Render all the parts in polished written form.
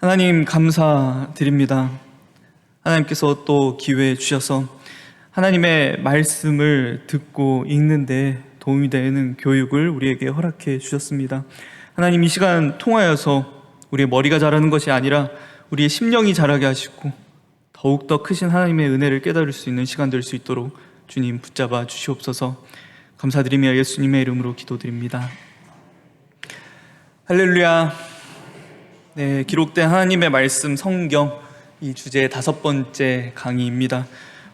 하나님 감사드립니다. 하나님께서 또 기회 주셔서 하나님의 말씀을 듣고 읽는데 도움이 되는 교육을 우리에게 허락해 주셨습니다. 하나님, 이 시간 통하여서 우리의 머리가 자라는 것이 아니라 우리의 심령이 자라게 하시고 더욱더 크신 하나님의 은혜를 깨달을 수 있는 시간 될 수 있도록 주님 붙잡아 주시옵소서. 감사드리며 예수님의 이름으로 기도드립니다. 할렐루야. 네, 기록된 하나님의 말씀 성경 이 주제의 5번째 강의입니다.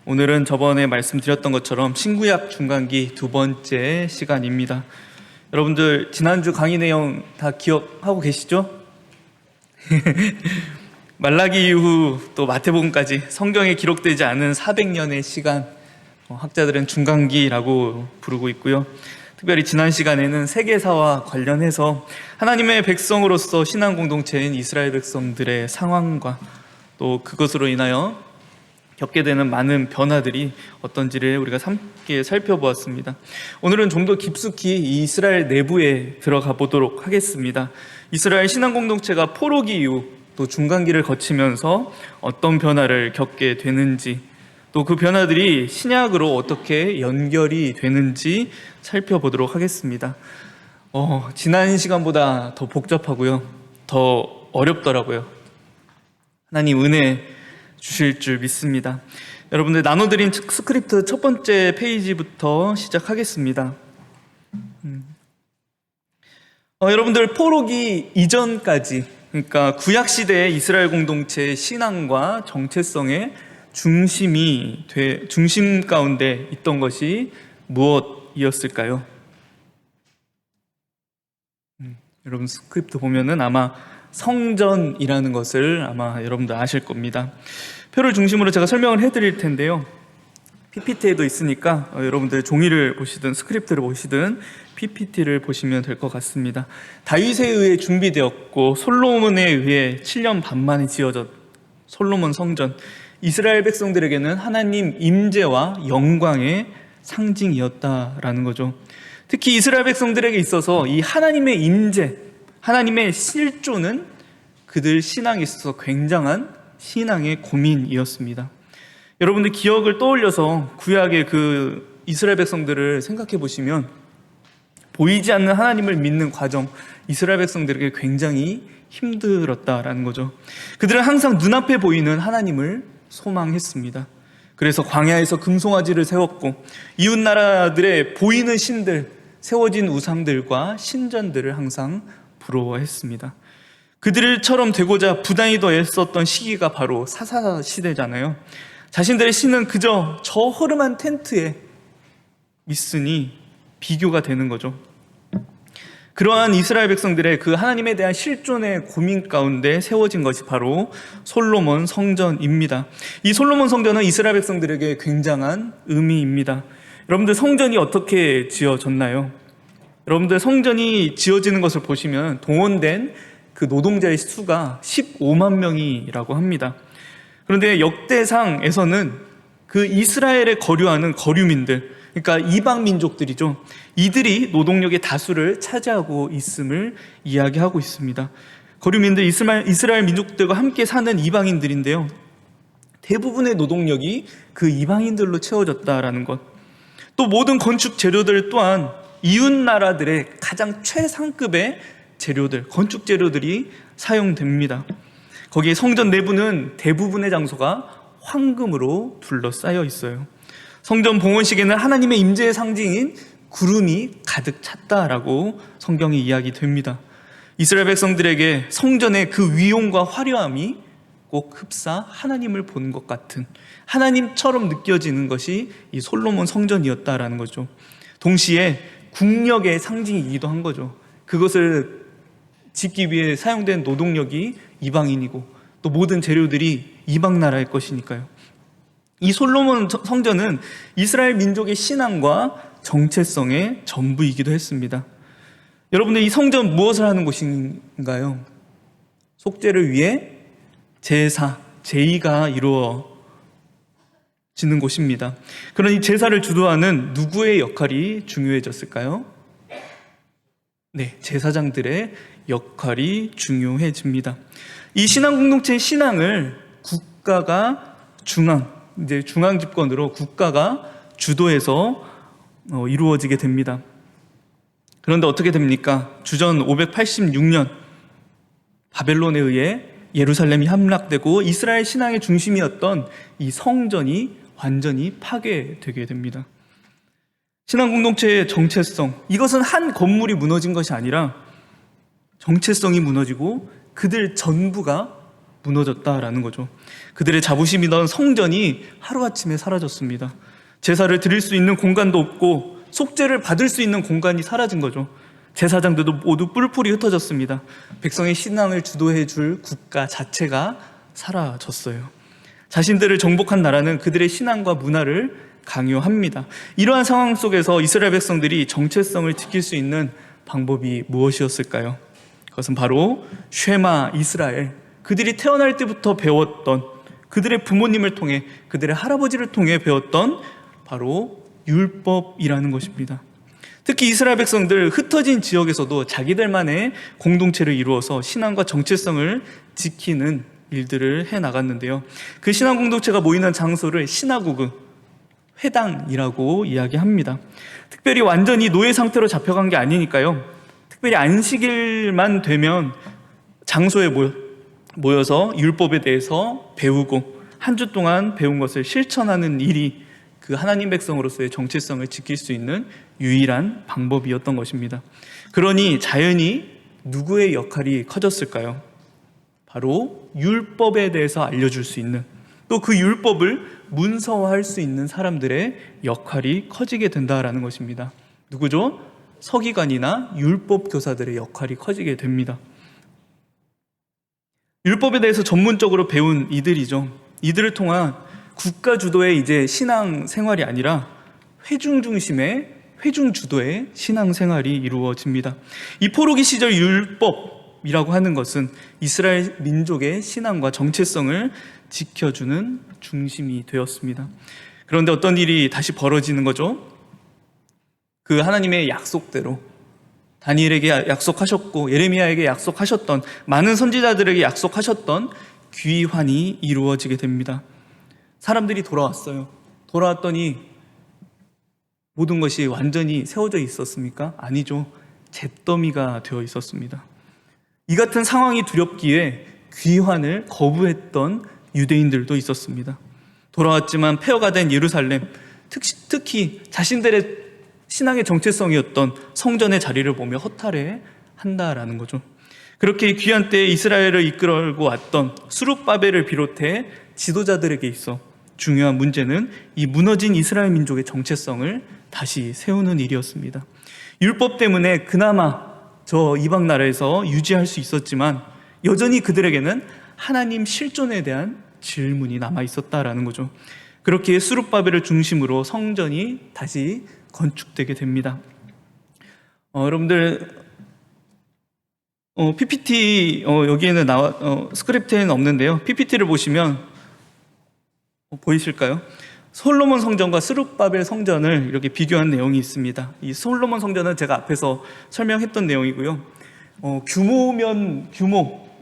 오늘은 저번에 말씀드렸던 것처럼 신구약 중간기 2번째 시간입니다. 여러분들 지난주 강의 내용 다 기억하고 계시죠? 말라기 이후 또 마태복음까지 성경에 기록되지 않은 400년의 시간, 학자들은 중간기라고 부르고 있고요. 특별히 지난 시간에는 세계사와 관련해서 하나님의 백성으로서 신앙 공동체인 이스라엘 백성들의 상황과 또 그것으로 인하여 겪게 되는 많은 변화들이 어떤지를 우리가 함께 살펴보았습니다. 오늘은 좀 더 깊숙이 이 이스라엘 내부에 들어가 보도록 하겠습니다. 이스라엘 신앙 공동체가 포로기 이후 또 중간기를 거치면서 어떤 변화를 겪게 되는지, 또 그 변화들이 신약으로 어떻게 연결이 되는지 살펴보도록 하겠습니다. 지난 시간보다 더 복잡하고요, 더 어렵더라고요. 하나님 은혜 주실 줄 믿습니다. 여러분들 나눠드린 스크립트 첫 번째 페이지부터 시작하겠습니다. 여러분들 포로기 이전까지, 그러니까 구약시대의 이스라엘 공동체의 신앙과 정체성의 중심 가운데 있던 것이 무엇이었을까요? 여러분 스크립트 보면은 아마 성전이라는 것을 아마 여러분들 아실 겁니다. 표를 중심으로 제가 설명을 해드릴 텐데요, PPT에도 있으니까 여러분들 종이를 보시든 스크립트를 보시든 PPT를 보시면 될 것 같습니다. 다윗에 의해 준비되었고 솔로몬에 의해 7년 반 만에 지어졌 솔로몬 성전, 이스라엘 백성들에게는 하나님 임재와 영광의 상징이었다라는 거죠. 특히 이스라엘 백성들에게 있어서 이 하나님의 임재, 하나님의 실존은 그들 신앙에 있어서 굉장한 신앙의 고민이었습니다. 여러분들 기억을 떠올려서 구약의 그 이스라엘 백성들을 생각해 보시면 보이지 않는 하나님을 믿는 과정, 이스라엘 백성들에게 굉장히 힘들었다라는 거죠. 그들은 항상 눈앞에 보이는 하나님을 소망했습니다. 그래서 광야에서 금송아지를 세웠고 이웃 나라들의 보이는 신들, 세워진 우상들과 신전들을 항상 부러워했습니다. 그들처럼 되고자 부단히 더 애썼던 시기가 바로 사사 시대잖아요. 자신들의 신은 그저 저 허름한 텐트에 있으니 비교가 되는 거죠. 그러한 이스라엘 백성들의 그 하나님에 대한 실존의 고민 가운데 세워진 것이 바로 솔로몬 성전입니다. 이 솔로몬 성전은 이스라엘 백성들에게 굉장한 의미입니다. 여러분들 성전이 어떻게 지어졌나요? 여러분들 성전이 지어지는 것을 보시면 동원된 그 노동자의 수가 15만 명이라고 합니다. 그런데 역대상에서는 그 이스라엘에 거류하는 거류민들, 그러니까 이방 민족들이죠, 이들이 노동력의 다수를 차지하고 있음을 이야기하고 있습니다. 거류민들, 이스라엘 민족들과 함께 사는 이방인들인데요, 대부분의 노동력이 그 이방인들로 채워졌다라는 것. 또 모든 건축 재료들 또한 이웃 나라들의 가장 최상급의 재료들, 건축 재료들이 사용됩니다. 거기에 성전 내부는 대부분의 장소가 황금으로 둘러싸여 있어요. 성전 봉헌식에는 하나님의 임재의 상징인 구름이 가득 찼다라고 성경이 이야기됩니다. 이스라엘 백성들에게 성전의 그 위용과 화려함이 꼭 흡사 하나님을 보는 것 같은, 하나님처럼 느껴지는 것이 이 솔로몬 성전이었다라는 거죠. 동시에 국력의 상징이기도 한 거죠. 그것을 짓기 위해 사용된 노동력이 이방인이고 또 모든 재료들이 이방 나라의 것이니까요. 이 솔로몬 성전은 이스라엘 민족의 신앙과 정체성의 전부이기도 했습니다. 여러분들, 이 성전 무엇을 하는 곳인가요? 속죄를 위해 제사, 제의가 이루어지는 곳입니다. 그런 이 제사를 주도하는 누구의 역할이 중요해졌을까요? 네, 제사장들의 역할이 중요해집니다. 이 신앙 공동체의 신앙을 국가가 이제 중앙 집권으로 국가가 주도해서 이루어지게 됩니다. 그런데 어떻게 됩니까? 주전 586년 바벨론에 의해 예루살렘이 함락되고 이스라엘 신앙의 중심이었던 이 성전이 완전히 파괴되게 됩니다. 신앙 공동체의 정체성, 이것은 한 건물이 무너진 것이 아니라 정체성이 무너지고 그들 전부가 무너졌다라는 거죠. 그들의 자부심이던 성전이 하루아침에 사라졌습니다. 제사를 드릴 수 있는 공간도 없고 속죄를 받을 수 있는 공간이 사라진 거죠. 제사장들도 모두 뿔뿔이 흩어졌습니다. 백성의 신앙을 주도해 줄 국가 자체가 사라졌어요. 자신들을 정복한 나라는 그들의 신앙과 문화를 강요합니다. 이러한 상황 속에서 이스라엘 백성들이 정체성을 지킬 수 있는 방법이 무엇이었을까요? 그것은 바로 쉐마 이스라엘, 그들이 태어날 때부터 배웠던, 그들의 부모님을 통해, 그들의 할아버지를 통해 배웠던 바로 율법이라는 것입니다. 특히 이스라엘 백성들 흩어진 지역에서도 자기들만의 공동체를 이루어서 신앙과 정체성을 지키는 일들을 해나갔는데요. 그 신앙 공동체가 모이는 장소를 시나고그, 회당이라고 이야기합니다. 특별히 완전히 노예 상태로 잡혀간 게 아니니까요. 특별히 안식일만 되면 장소에 모여서 율법에 대해서 배우고 한 주 동안 배운 것을 실천하는 일이 그 하나님 백성으로서의 정체성을 지킬 수 있는 유일한 방법이었던 것입니다. 그러니 자연히 누구의 역할이 커졌을까요? 바로 율법에 대해서 알려줄 수 있는, 또 그 율법을 문서화할 수 있는 사람들의 역할이 커지게 된다라는 것입니다. 누구죠? 서기관이나 율법 교사들의 역할이 커지게 됩니다. 율법에 대해서 전문적으로 배운 이들이죠. 이들을 통한 국가 주도의 이제 신앙 생활이 아니라 회중 중심의, 회중 주도의 신앙 생활이 이루어집니다. 이 포로기 시절 율법이라고 하는 것은 이스라엘 민족의 신앙과 정체성을 지켜주는 중심이 되었습니다. 그런데 어떤 일이 다시 벌어지는 거죠? 그 하나님의 약속대로 다니엘에게 약속하셨고 예레미야에게 약속하셨던, 많은 선지자들에게 약속하셨던 귀환이 이루어지게 됩니다. 사람들이 돌아왔어요. 돌아왔더니 모든 것이 완전히 세워져 있었습니까? 아니죠. 잿더미가 되어 있었습니다. 이 같은 상황이 두렵기에 귀환을 거부했던 유대인들도 있었습니다. 돌아왔지만 폐허가 된 예루살렘, 특히 자신들의 신앙의 정체성이었던 성전의 자리를 보며 허탈해한다라는 거죠. 그렇게 귀한 때에 이스라엘을 이끌고 왔던 스룹바벨을 비롯해 지도자들에게 있어 중요한 문제는 이 무너진 이스라엘 민족의 정체성을 다시 세우는 일이었습니다. 율법 때문에 그나마 저 이방 나라에서 유지할 수 있었지만 여전히 그들에게는 하나님 실존에 대한 질문이 남아 있었다라는 거죠. 그렇게 스룹바벨을 중심으로 성전이 다시 건축되게 됩니다. 여러분들 PPT 여기에는 스크립트에는 없는데요. PPT를 보시면 보이실까요? 솔로몬 성전과 스룹바벨 성전을 이렇게 비교한 내용이 있습니다. 이 솔로몬 성전은 제가 앞에서 설명했던 내용이고요.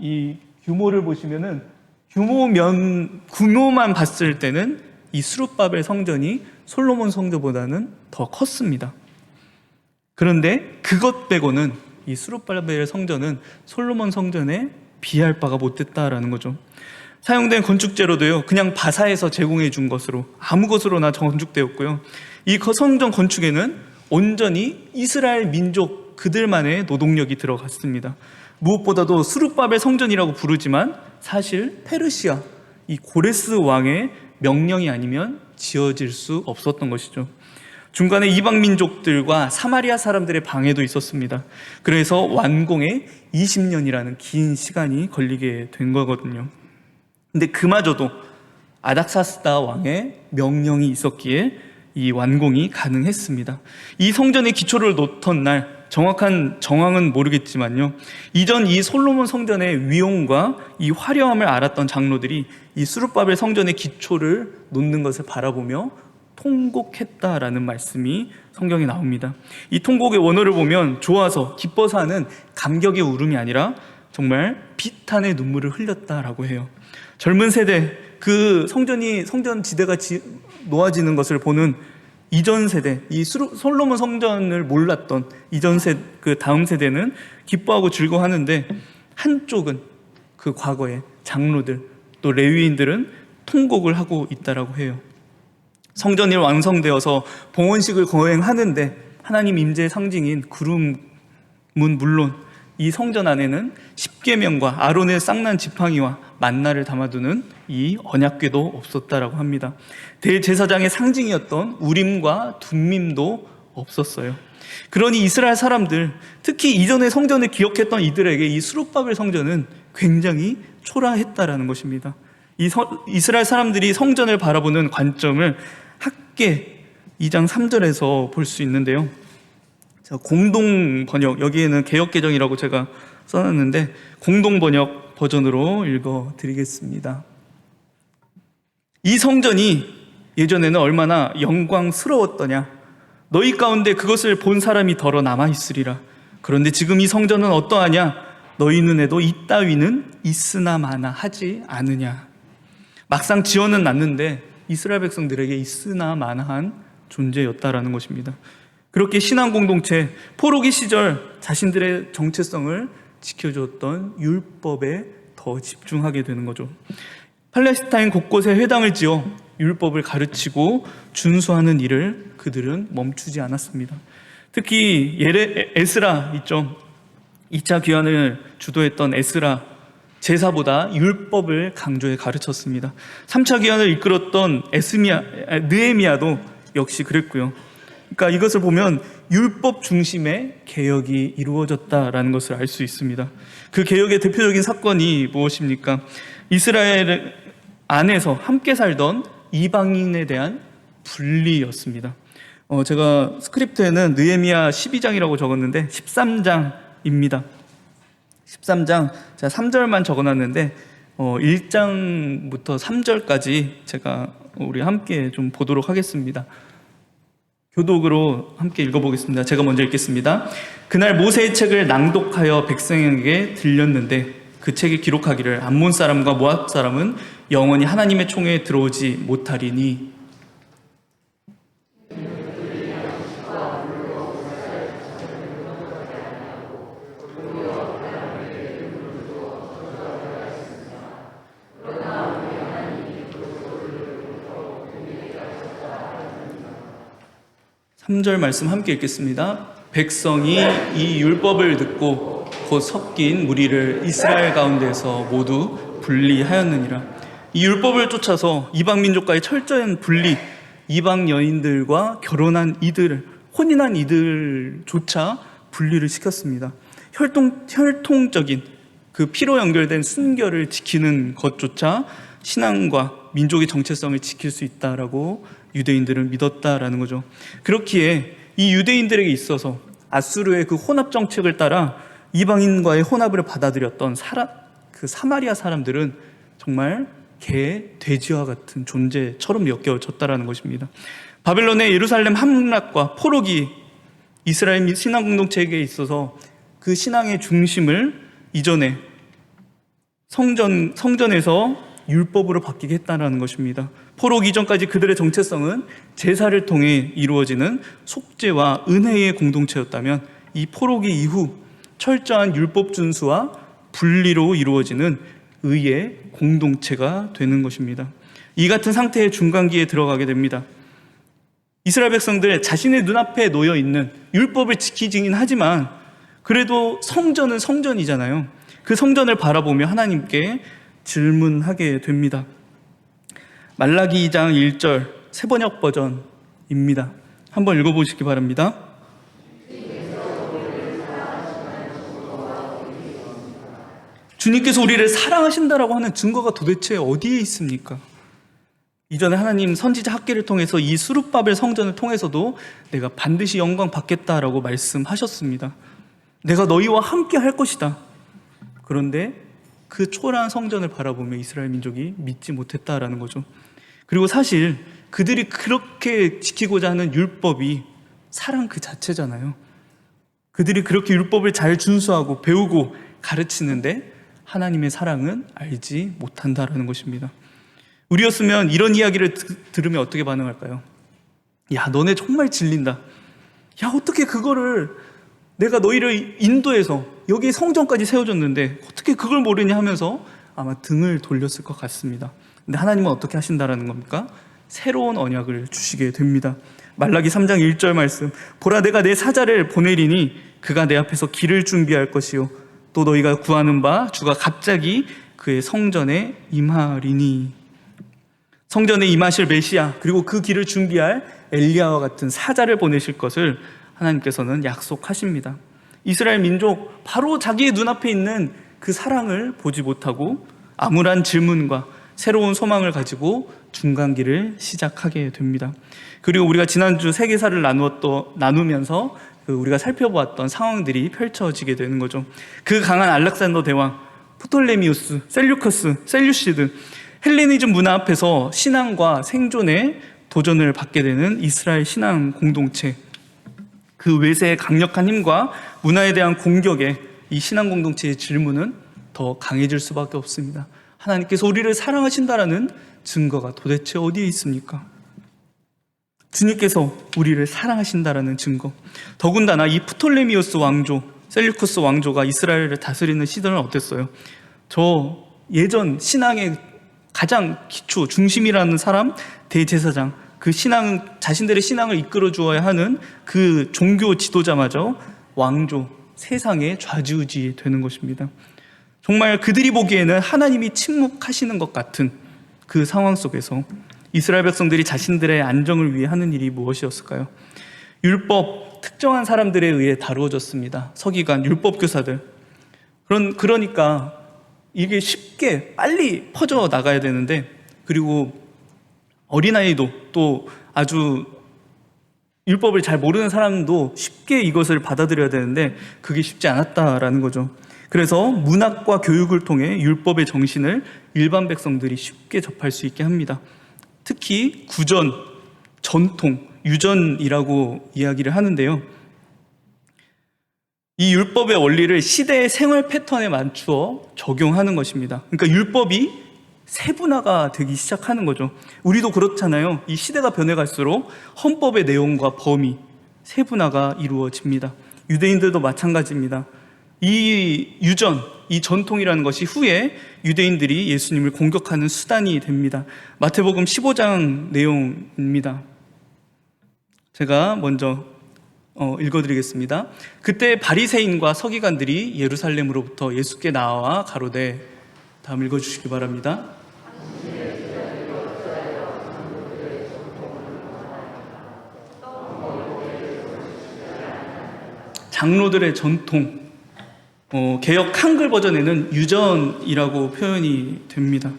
이 규모를 보시면은 규모만 봤을 때는 이 스룹바벨 성전이 솔로몬 성전보다는 더 컸습니다. 그런데 그것 빼고는 이 스룹바벨 성전은 솔로몬 성전에 비할 바가 못됐다라는 거죠. 사용된 건축 재료도요, 그냥 바사에서 제공해 준 것으로 아무 것으로나 건축되었고요. 이 성전 건축에는 온전히 이스라엘 민족 그들만의 노동력이 들어갔습니다. 무엇보다도 스룹바벨 성전이라고 부르지만 사실 페르시아 이 고레스 왕의 명령이 아니면 지어질 수 없었던 것이죠. 중간에 이방 민족들과 사마리아 사람들의 방해도 있었습니다. 그래서 완공에 20년이라는 긴 시간이 걸리게 된 거거든요. 근데 그마저도 아닥사스다 왕의 명령이 있었기에 이 완공이 가능했습니다. 이 성전의 기초를 놓던 날, 정확한 정황은 모르겠지만요, 이전 이 솔로몬 성전의 위용과 이 화려함을 알았던 장로들이 이 스룹바벨 성전의 기초를 놓는 것을 바라보며 통곡했다라는 말씀이 성경에 나옵니다. 이 통곡의 원어를 보면 좋아서 기뻐서 하는 감격의 울음이 아니라 정말 비탄의 눈물을 흘렸다라고 해요. 젊은 세대, 그 성전 지대가 놓아지는 것을 보는 이전 세대, 이 솔로몬 성전을 몰랐던 그 다음 세대는 기뻐하고 즐거워하는데, 한쪽은 그 과거의 장로들 또 레위인들은 통곡을 하고 있다라고 해요. 성전이 완성되어서 봉헌식을 거행하는데 하나님 임재의 상징인 구름은 물론 이 성전 안에는 십계명과 아론의 쌍난 지팡이와 만나를 담아두는 이 언약궤도 없었다라고 합니다. 대제사장의 상징이었던 우림과 둠밈도 없었어요. 그러니 이스라엘 사람들, 특히 이전의 성전을 기억했던 이들에게 이 스룹바벨 성전은 굉장히 초라했다라는 것입니다. 이스라엘 사람들이 성전을 바라보는 관점을 학계 2장 3절에서 볼 수 있는데요. 공동 번역, 여기에는 개역개정이라고 제가 써놨는데 공동 번역 버전으로 읽어드리겠습니다. 이 성전이 예전에는 얼마나 영광스러웠더냐. 너희 가운데 그것을 본 사람이 덜어 남아있으리라. 그런데 지금 이 성전은 어떠하냐. 너희 눈에도 이 따위는 있으나 마나 하지 않으냐. 막상 지어는 놨는데 이스라엘 백성들에게 있으나 마나한 존재였다라는 것입니다. 그렇게 신앙 공동체, 포로기 시절 자신들의 정체성을 지켜줬던 율법에 더 집중하게 되는 거죠. 팔레스타인 곳곳에 회당을 지어 율법을 가르치고 준수하는 일을 그들은 멈추지 않았습니다. 특히 에스라 있죠. 2차 귀환을 주도했던 에스라, 제사보다 율법을 강조해 가르쳤습니다. 3차 귀환을 이끌었던 느헤미야도 역시 그랬고요. 그러니까 이것을 보면 율법 중심의 개혁이 이루어졌다라는 것을 알 수 있습니다. 그 개혁의 대표적인 사건이 무엇입니까? 이스라엘 안에서 함께 살던 이방인에 대한 분리였습니다. 제가 스크립트에는 느헤미야 12장이라고 적었는데 13장입니다. 13장, 제가 3절만 적어놨는데 1장부터 3절까지 제가 우리 함께 좀 보도록 하겠습니다. 교독으로 함께 읽어보겠습니다. 제가 먼저 읽겠습니다. 그날 모세의 책을 낭독하여 백성에게 들렸는데 그 책에 기록하기를 암몬 사람과 모압 사람은 영원히 하나님의 총회에 들어오지 못하리니 (3절) 말씀 함께 읽겠습니다. 백성이 이 율법을 듣고 곧 섞인 무리를 이스라엘 가운데서 모두 분리하였느니라. 이 율법을 쫓아서 이방 민족과의 철저한 분리, 이방 여인들과 결혼한 이들, 혼인한 이들조차 분리를 시켰습니다. 혈통적인 그 피로 연결된 순결을 지키는 것조차 신앙과 민족의 정체성을 지킬 수 있다라고 유대인들은 믿었다라는 거죠. 그렇기에 이 유대인들에게 있어서 아수르의 그 혼합 정책을 따라 이방인과의 혼합을 받아들였던 그 사마리아 사람들은 정말 개, 돼지와 같은 존재처럼 여겨졌다라는 것입니다. 바벨론의 예루살렘 함락과 포로기, 이스라엘 신앙 공동체에게 있어서 그 신앙의 중심을 이전에 성전에서 율법으로 바뀌게 했다는 것입니다. 포로기 이전까지 그들의 정체성은 제사를 통해 이루어지는 속죄와 은혜의 공동체였다면 이 포로기 이후 철저한 율법 준수와 분리로 이루어지는 의의 공동체가 되는 것입니다. 이 같은 상태의 중간기에 들어가게 됩니다. 이스라엘 백성들 자신의 눈앞에 놓여 있는 율법을 지키긴 하지만 그래도 성전은 성전이잖아요. 그 성전을 바라보며 하나님께 질문하게 됩니다. 말라기 2장 1절 새번역 버전입니다. 한번 읽어보시기 바랍니다. 주님께서 우리를 사랑하신다라고 하는 증거가 도대체 어디에 있습니까? 이전에 하나님 선지자 학계를 통해서 이 스룹바벨 성전을 통해서도 내가 반드시 영광 받겠다라고 말씀하셨습니다. 내가 너희와 함께 할 것이다. 그런데 그 초라한 성전을 바라보며 이스라엘 민족이 믿지 못했다라는 거죠. 그리고 사실 그들이 그렇게 지키고자 하는 율법이 사랑 그 자체잖아요. 그들이 그렇게 율법을 잘 준수하고 배우고 가르치는데 하나님의 사랑은 알지 못한다라는 것입니다. 우리였으면 이런 이야기를 들으면 어떻게 반응할까요? 야, 너네 정말 질린다. 야, 어떻게 그거를 내가 너희를 인도해서 여기 성전까지 세워줬는데 어떻게 그걸 모르냐 하면서 아마 등을 돌렸을 것 같습니다. 근데 하나님은 어떻게 하신다라는 겁니까? 새로운 언약을 주시게 됩니다. 말라기 3장 1절 말씀, 보라 내가 내 사자를 보내리니 그가 내 앞에서 길을 준비할 것이요 또 너희가 구하는 바 주가 갑자기 그의 성전에 임하리니. 성전에 임하실 메시아, 그리고 그 길을 준비할 엘리야와 같은 사자를 보내실 것을 하나님께서는 약속하십니다. 이스라엘 민족, 바로 자기의 눈앞에 있는 그 사랑을 보지 못하고 암울한 질문과 새로운 소망을 가지고 중간길을 시작하게 됩니다. 그리고 우리가 지난주 세계사를 나누면서 우리가 살펴보았던 상황들이 펼쳐지게 되는 거죠. 그 강한 알렉산더 대왕, 프톨레미우스, 셀류커스, 셀류시드, 헬레니즘 문화 앞에서 신앙과 생존에 도전을 받게 되는 이스라엘 신앙 공동체, 그 외세의 강력한 힘과 문화에 대한 공격에 이 신앙 공동체의 질문은 더 강해질 수밖에 없습니다. 하나님께서 우리를 사랑하신다라는 증거가 도대체 어디에 있습니까? 주님께서 우리를 사랑하신다라는 증거. 더군다나 이 프톨레미오스 왕조, 셀류쿠스 왕조가 이스라엘을 다스리는 시대는 어땠어요? 저 예전 신앙의 가장 기초, 중심이라는 사람, 대제사장, 그 자신들의 신앙을 이끌어 주어야 하는 그 종교 지도자마저 왕조, 세상의 좌지우지 되는 것입니다. 정말 그들이 보기에는 하나님이 침묵하시는 것 같은 그 상황 속에서 이스라엘 백성들이 자신들의 안정을 위해 하는 일이 무엇이었을까요? 율법, 특정한 사람들에 의해 다루어졌습니다. 서기관, 율법 교사들. 그러니까 이게 쉽게 빨리 퍼져 나가야 되는데, 그리고 어린아이도 또 아주 율법을 잘 모르는 사람도 쉽게 이것을 받아들여야 되는데 그게 쉽지 않았다라는 거죠. 그래서 문학과 교육을 통해 율법의 정신을 일반 백성들이 쉽게 접할 수 있게 합니다. 특히 구전, 전통, 유전이라고 이야기를 하는데요. 이 율법의 원리를 시대의 생활 패턴에 맞추어 적용하는 것입니다. 그러니까 율법이 세분화가 되기 시작하는 거죠. 우리도 그렇잖아요. 이 시대가 변해갈수록 헌법의 내용과 범위, 세분화가 이루어집니다. 유대인들도 마찬가지입니다. 이 유전, 이 전통이라는 것이 후에 유대인들이 예수님을 공격하는 수단이 됩니다. 마태복음 15장 내용입니다. 제가 먼저 읽어드리겠습니다. 그때 바리새인과 서기관들이 예루살렘으로부터 예수께 나와 가로되, 다음 읽어주시기 바랍니다. 장로들의 전통, 개역 한글 버전에는 유전이라고 표현이 됩니다.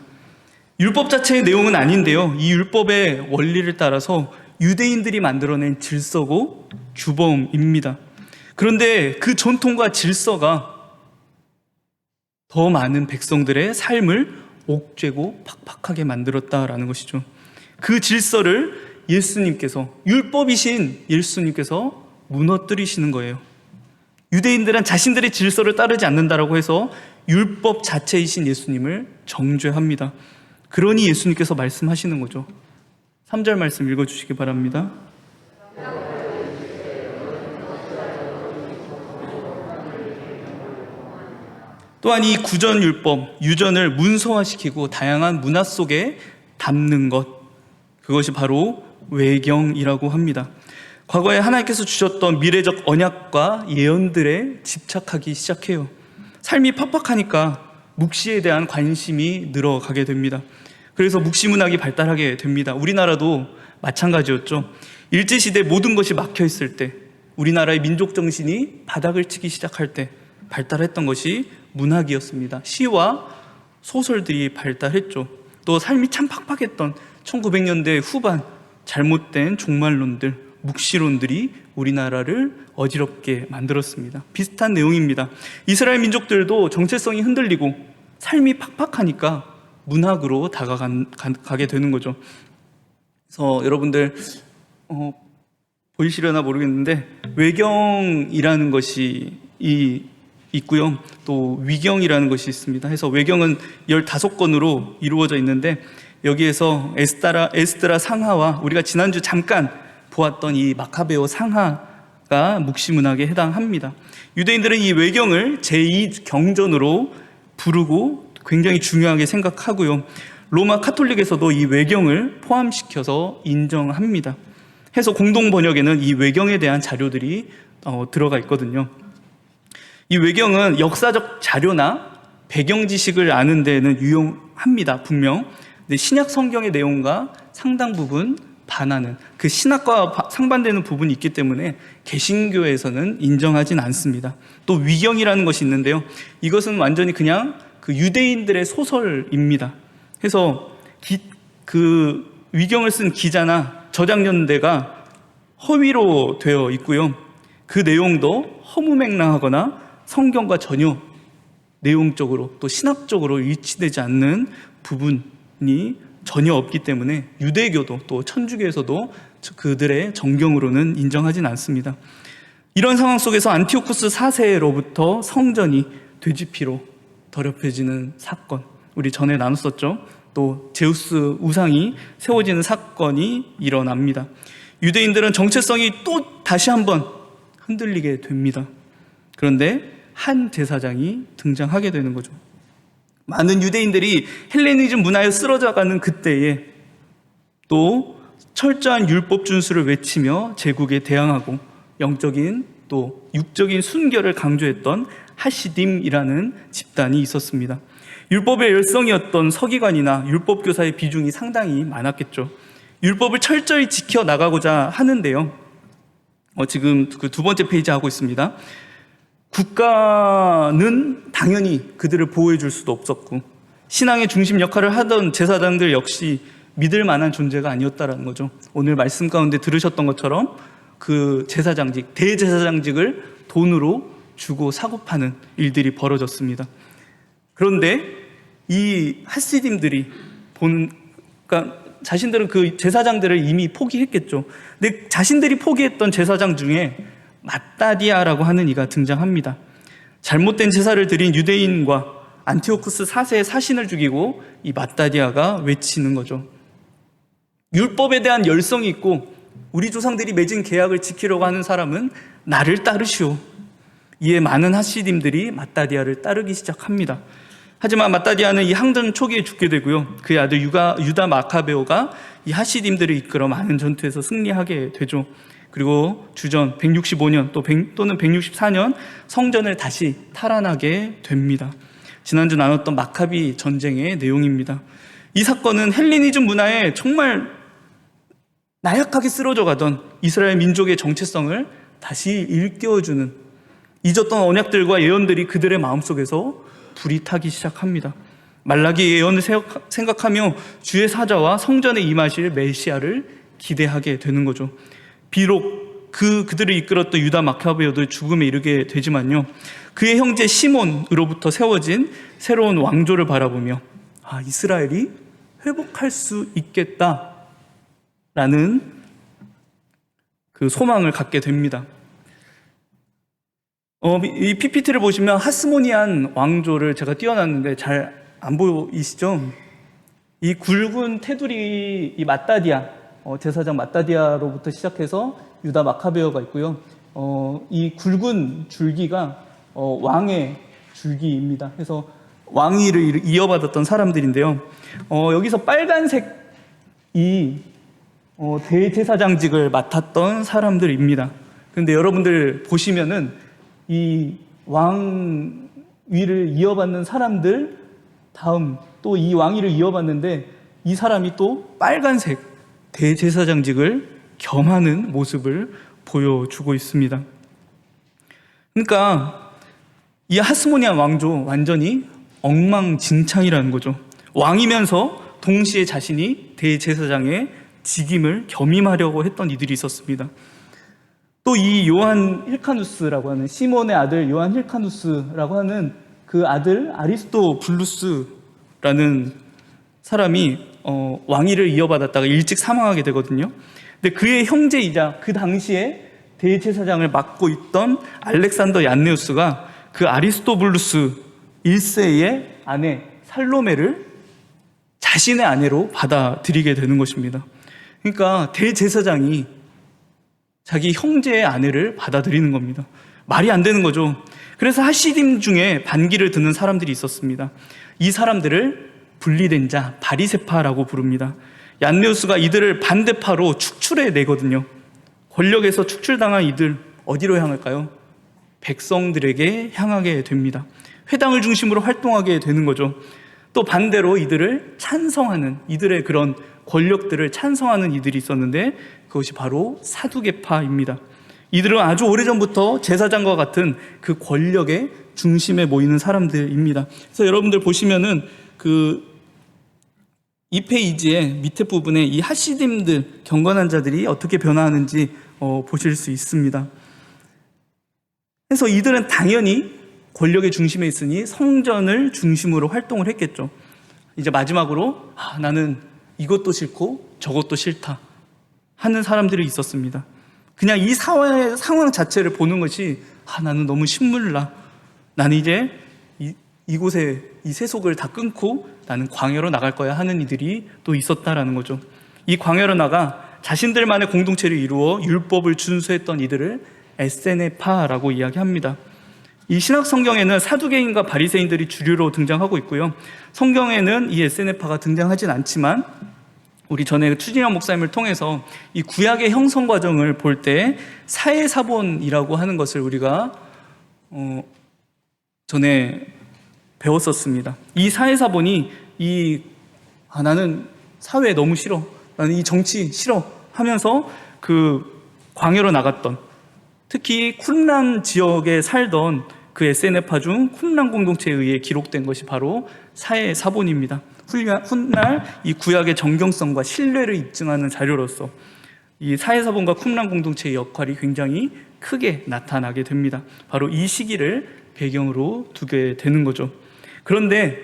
율법 자체의 내용은 아닌데요, 이 율법의 원리를 따라서 유대인들이 만들어낸 질서고 규범입니다. 그런데 그 전통과 질서가 더 많은 백성들의 삶을 옥죄고 팍팍하게 만들었다라는 것이죠. 그 질서를 율법이신 예수님께서 무너뜨리시는 거예요. 유대인들은 자신들의 질서를 따르지 않는다라고 해서 율법 자체이신 예수님을 정죄합니다. 그러니 예수님께서 말씀하시는 거죠. 3절 말씀 읽어주시기 바랍니다. 또한 이 구전율법, 유전을 문서화시키고 다양한 문화 속에 담는 것, 그것이 바로 외경이라고 합니다. 과거에 하나님께서 주셨던 미래적 언약과 예언들에 집착하기 시작해요. 삶이 팍팍하니까 묵시에 대한 관심이 늘어가게 됩니다. 그래서 묵시문학이 발달하게 됩니다. 우리나라도 마찬가지였죠. 일제시대 모든 것이 막혀있을 때, 우리나라의 민족정신이 바닥을 치기 시작할 때 발달했던 것이 문학이었습니다. 시와 소설들이 발달했죠. 또 삶이 참 팍팍했던 1900년대 후반 잘못된 종말론들, 묵시론들이 우리나라를 어지럽게 만들었습니다. 비슷한 내용입니다. 이스라엘 민족들도 정체성이 흔들리고 삶이 팍팍하니까 문학으로 다가가게 되는 거죠. 그래서 여러분들 보이시려나 모르겠는데 외경이라는 것이 있고요. 또 위경이라는 것이 있습니다. 해서 외경은 15권으로 이루어져 있는데 여기에서 에스드라 상하와 우리가 지난주 잠깐 보았던 이 마카베오 상하가 묵시문학에 해당합니다. 유대인들은 이 외경을 제2경전으로 부르고 굉장히 중요하게 생각하고요. 로마 카톨릭에서도 이 외경을 포함시켜서 인정합니다. 해서 공동 번역에는 이 외경에 대한 자료들이 들어가 있거든요. 이 외경은 역사적 자료나 배경 지식을 아는 데는 유용합니다. 분명. 근데 신약 성경의 내용과 상당 부분 반하는 그 신학과 상반되는 부분이 있기 때문에 개신교에서는 인정하진 않습니다. 또 위경이라는 것이 있는데요. 이것은 완전히 그냥 그 유대인들의 소설입니다. 해서 그 위경을 쓴 기자나 저작 연대가 허위로 되어 있고요. 그 내용도 허무맹랑하거나 성경과 전혀 내용적으로 또 신학적으로 일치되지 않는 부분이 전혀 없기 때문에 유대교도 또 천주교에서도 그들의 정경으로는 인정하진 않습니다. 이런 상황 속에서 안티오쿠스 4세로부터 성전이 돼지피로 더럽혀지는 사건, 우리 전에 나눴었죠. 또 제우스 우상이 세워지는 사건이 일어납니다. 유대인들은 정체성이 또 다시 한번 흔들리게 됩니다. 그런데 한 제사장이 등장하게 되는 거죠. 많은 유대인들이 헬레니즘 문화에 쓰러져가는 그때에 또 철저한 율법 준수를 외치며 제국에 대항하고 영적인 또 육적인 순결을 강조했던 하시딤이라는 집단이 있었습니다. 율법의 열성이었던 서기관이나 율법교사의 비중이 상당히 많았겠죠. 율법을 철저히 지켜나가고자 하는데요. 지금 그 두 번째 페이지 하고 있습니다. 국가는 당연히 그들을 보호해 줄 수도 없었고 신앙의 중심 역할을 하던 제사장들 역시 믿을 만한 존재가 아니었다라는 거죠. 오늘 말씀 가운데 들으셨던 것처럼 그 제사장직, 대제사장직을 돈으로 주고 사고 파는 일들이 벌어졌습니다. 그런데 이 하시딤들이 그러니까 자신들은 그 제사장들을 이미 포기했겠죠. 근데 자신들이 포기했던 제사장 중에 마따디아라고 하는 이가 등장합니다. 잘못된 제사를 드린 유대인과 안티오쿠스 4세의 사신을 죽이고 이 마따디아가 외치는 거죠. 율법에 대한 열성이 있고 우리 조상들이 맺은 계약을 지키려고 하는 사람은 나를 따르시오. 이에 많은 하시딤들이 마따디아를 따르기 시작합니다. 하지만 마따디아는 이 항전 초기에 죽게 되고요. 그의 아들 유다 마카베오가 이 하시딤들을 이끌어 많은 전투에서 승리하게 되죠. 그리고 주전 165년 또는 164년 성전을 다시 탈환하게 됩니다. 지난주 나눴던 마카비 전쟁의 내용입니다. 이 사건은 헬레니즘 문화에 정말 나약하게 쓰러져 가던 이스라엘 민족의 정체성을 다시 일깨워주는 잊었던 언약들과 예언들이 그들의 마음속에서 불이 타기 시작합니다. 말라기 예언을 생각하며 주의 사자와 성전에 임하실 메시아를 기대하게 되는 거죠. 비록 그들을 이끌었던 유다 마카베오도 죽음에 이르게 되지만요, 그의 형제 시몬으로부터 세워진 새로운 왕조를 바라보며 이스라엘이 회복할 수 있겠다라는 그 소망을 갖게 됩니다. 이 PPT를 보시면 하스모니안 왕조를 제가 띄워놨는데 잘 안 보이시죠? 이 굵은 테두리, 이 마따디아, 제사장 마따디아로부터 시작해서 유다 마카베오가 있고요. 이 굵은 줄기가 왕의 줄기입니다. 그래서 왕위를 이어받았던 사람들인데요. 여기서 빨간색이 대제사장직을 맡았던 사람들입니다. 그런데 여러분들 보시면은 이 왕위를 이어받는 사람들 다음 또 이 왕위를 이어받는데 이 사람이 또 빨간색 대제사장직을 겸하는 모습을 보여주고 있습니다. 그러니까 이 하스모니안 왕조 완전히 엉망진창이라는 거죠. 왕이면서 동시에 자신이 대제사장의 직임을 겸임하려고 했던 이들이 있었습니다. 또 이 요한 힐카누스라고 하는 시몬의 아들 요한 힐카누스라고 하는 그 아들 아리스토블루스라는 사람이 왕위를 이어받았다가 일찍 사망하게 되거든요. 근데 그의 형제이자 그 당시에 대제사장을 맡고 있던 알렉산더 얀네우스가 그 아리스토블루스 1세의 아내 살로메를 자신의 아내로 받아들이게 되는 것입니다. 그러니까 대제사장이 자기 형제의 아내를 받아들이는 겁니다. 말이 안 되는 거죠. 그래서 하시딤 중에 반기를 드는 사람들이 있었습니다. 이 사람들을 분리된 자, 바리새파라고 부릅니다. 얀네우스가 이들을 반대파로 축출해 내거든요. 권력에서 축출당한 이들 어디로 향할까요? 백성들에게 향하게 됩니다. 회당을 중심으로 활동하게 되는 거죠. 또 반대로 이들을 찬성하는, 이들의 그런 권력들을 찬성하는 이들이 있었는데 그것이 바로 사두개파입니다. 이들은 아주 오래전부터 제사장과 같은 그 권력의 중심에 모이는 사람들입니다. 그래서 여러분들 보시면은 그 2페이지의 밑에 부분에 이 하시딤들, 경건한 자들이 어떻게 변화하는지 보실 수 있습니다. 그래서 이들은 당연히 권력의 중심에 있으니 성전을 중심으로 활동을 했겠죠. 이제 마지막으로 나는 이것도 싫고 저것도 싫다 하는 사람들이 있었습니다. 그냥 이 사회의 상황 자체를 보는 것이 나는 너무 신물나, 나는 이제 이곳에 이 세속을 다 끊고 나는 광야로 나갈 거야 하는 이들이 또 있었다라는 거죠. 이 광야로 나가 자신들만의 공동체를 이루어 율법을 준수했던 이들을 에세네파라고 이야기합니다. 이 신학 성경에는 사두개인과 바리새인들이 주류로 등장하고 있고요. 성경에는 이 에세네파가 등장하진 않지만 우리 전에 추진영 목사님을 통해서 이 구약의 형성 과정을 볼 때 사해사본이라고 하는 것을 우리가 전에 배웠었습니다. 이 사해사본이 나는 사회 너무 싫어, 나는 이 정치 싫어 하면서 그 광야로 나갔던, 특히 쿰란 지역에 살던 그 에세네파 중 쿰란 공동체에 의해 기록된 것이 바로 사해사본입니다. 훗날 이 구약의 정경성과 신뢰를 입증하는 자료로서 이 사해사본과 쿰란 공동체의 역할이 굉장히 크게 나타나게 됩니다. 바로 이 시기를 배경으로 두게 되는 거죠. 그런데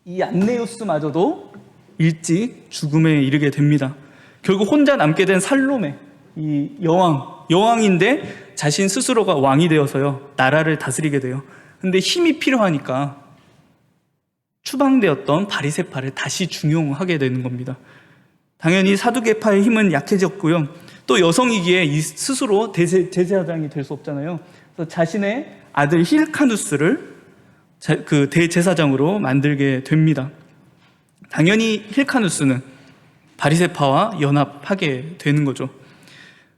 이 안네우스마저도 일찍 죽음에 이르게 됩니다. 결국 혼자 남게 된 살로메, 이 여왕인데 자신 스스로가 왕이 되어서요 나라를 다스리게 돼요. 근데 힘이 필요하니까 추방되었던 바리새파를 다시 중용하게 되는 겁니다. 당연히 사두개파의 힘은 약해졌고요. 또 여성이기에 스스로 대제사장이 될 수 없잖아요. 그래서 자신의 아들 힐카누스를 그 대제사장으로 만들게 됩니다. 당연히 힐카누스는 바리새파와 연합하게 되는 거죠.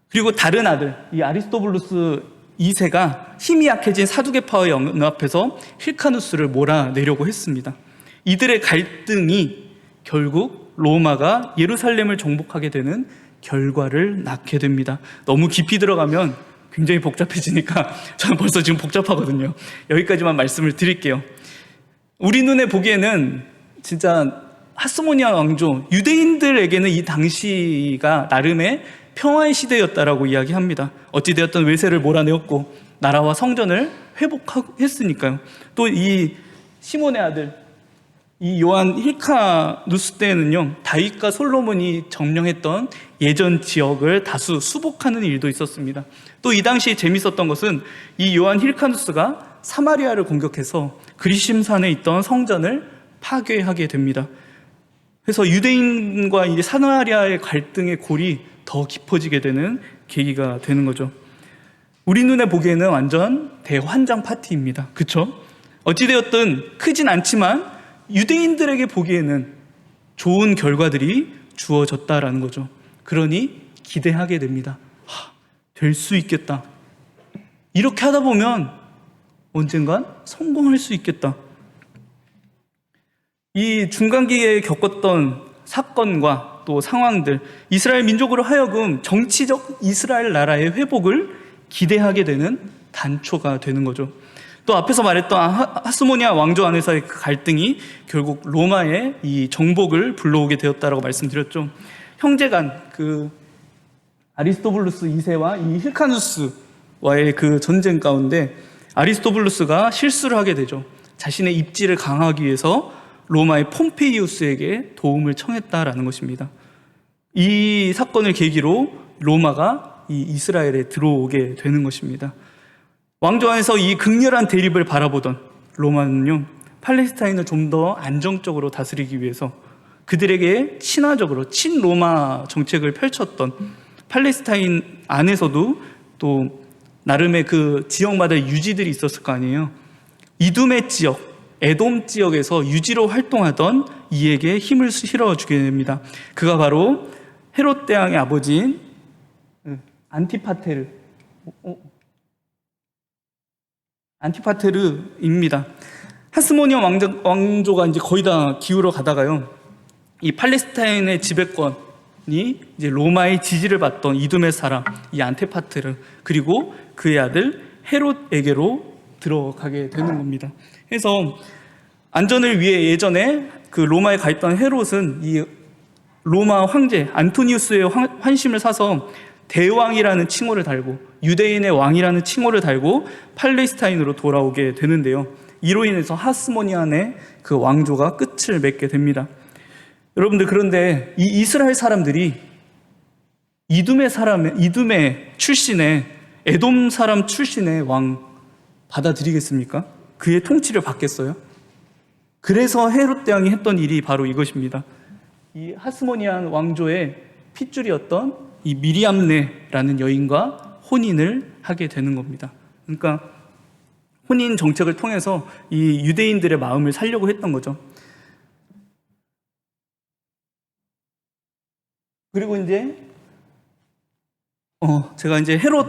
그리고 다른 아들, 이 아리스토블루스 2세가 힘이 약해진 사두개파와 연합해서 힐카누스를 몰아내려고 했습니다. 이들의 갈등이 결국 로마가 예루살렘을 정복하게 되는 결과를 낳게 됩니다. 너무 깊이 들어가면 굉장히 복잡해지니까 저는 벌써 지금 복잡하거든요. 여기까지만 말씀을 드릴게요. 우리 눈에 보기에는 진짜 하스모니아 왕조, 유대인들에게는 이 당시가 나름의 평화의 시대였다라고 이야기합니다. 어찌되었든 외세를 몰아내었고 나라와 성전을 회복했으니까요. 또 이 시몬의 아들 이 요한 힐카누스 때에는요 다윗과 솔로몬이 점령했던 예전 지역을 다수 수복하는 일도 있었습니다. 또 이 당시에 재밌었던 것은 이 요한 힐카누스가 사마리아를 공격해서 그리심산에 있던 성전을 파괴하게 됩니다. 그래서 유대인과 이 사마리아의 갈등의 골이 더 깊어지게 되는 계기가 되는 거죠. 우리 눈에 보기에는 완전 대환장 파티입니다. 그렇죠? 어찌되었든 크진 않지만 유대인들에게 보기에는 좋은 결과들이 주어졌다라는 거죠. 그러니 기대하게 됩니다. 될 수 있겠다. 이렇게 하다 보면 언젠간 성공할 수 있겠다. 이 중간기에 겪었던 사건과 또 상황들, 이스라엘 민족으로 하여금 정치적 이스라엘 나라의 회복을 기대하게 되는 단초가 되는 거죠. 또 앞에서 말했던 하스모니아 왕조 안에서의 그 갈등이 결국 로마의 이 정복을 불러오게 되었다라고 말씀드렸죠. 형제간 그 아리스토블루스 2세와 이 힐카누스와의 그 전쟁 가운데 아리스토블루스가 실수를 하게 되죠. 자신의 입지를 강화하기 위해서 로마의 폼페이우스에게 도움을 청했다라는 것입니다. 이 사건을 계기로 로마가 이 이스라엘에 들어오게 되는 것입니다. 왕조 안에서 이 극렬한 대립을 바라보던 로마는요, 팔레스타인을 좀 더 안정적으로 다스리기 위해서 그들에게 친화적으로 친로마 정책을 펼쳤던, 팔레스타인 안에서도 또 나름의 그 지역마다 유지들이 있었을 거 아니에요. 이두메 지역, 에돔 지역에서 유지로 활동하던 이에게 힘을 실어주게 됩니다. 그가 바로 헤롯 대왕의 아버지인 안티파테르입니다. 하스모니아 왕조가 이제 거의 다 기울어 가다가요, 이 팔레스타인의 지배권이 이제 로마의 지지를 받던 이두메 사람, 이 안티파테르, 그리고 그의 아들 헤롯에게로 들어가게 되는 겁니다. 그래서 안전을 위해 예전에 그 로마에 가 있던 헤롯은 이 로마 황제 안토니우스의 환심을 사서 대왕이라는 칭호를 달고, 유대인의 왕이라는 칭호를 달고 팔레스타인으로 돌아오게 되는데요, 이로 인해서 하스모니안의 그 왕조가 끝을 맺게 됩니다. 여러분들, 그런데 이 이스라엘 사람들이 이두메 출신의, 에돔 사람 출신의 왕 받아들이겠습니까? 그의 통치를 받겠어요? 그래서 헤롯 대왕이 했던 일이 바로 이것입니다. 이 하스모니안 왕조의 핏줄이었던 이 미리암네라는 여인과 혼인을 하게 되는 겁니다. 그러니까 혼인 정책을 통해서 이 유대인들의 마음을 살려고 했던 거죠. 그리고 이제 제가 이제 헤롯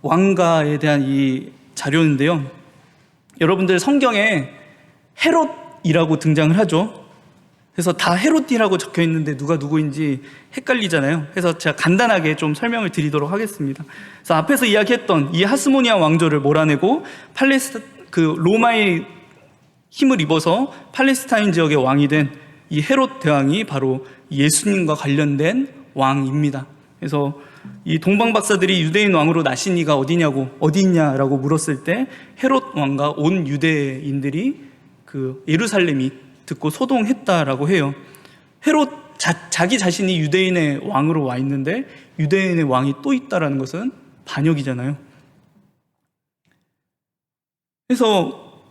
왕가에 대한 이 자료인데요, 여러분들 성경에 헤롯이라고 등장을 하죠. 그래서 다 헤롯이라고 적혀 있는데 누가 누구인지 헷갈리잖아요. 그래서 제가 간단하게 좀 설명을 드리도록 하겠습니다. 그래서 앞에서 이야기했던 이 하스모니아 왕조를 몰아내고 로마의 힘을 입어서 팔레스타인 지역의 왕이 된 이 헤롯 대왕이 바로 예수님과 관련된 왕입니다. 그래서 이 동방 박사들이 유대인 왕으로 나신 이가 어디 있냐라고 물었을 때 헤롯 왕과 온 유대인들이 그 예루살렘이 듣고 소동했다라고 해요. 헤롯 자기 자신이 유대인의 왕으로 와 있는데 유대인의 왕이 또 있다라는 것은 반역이잖아요. 그래서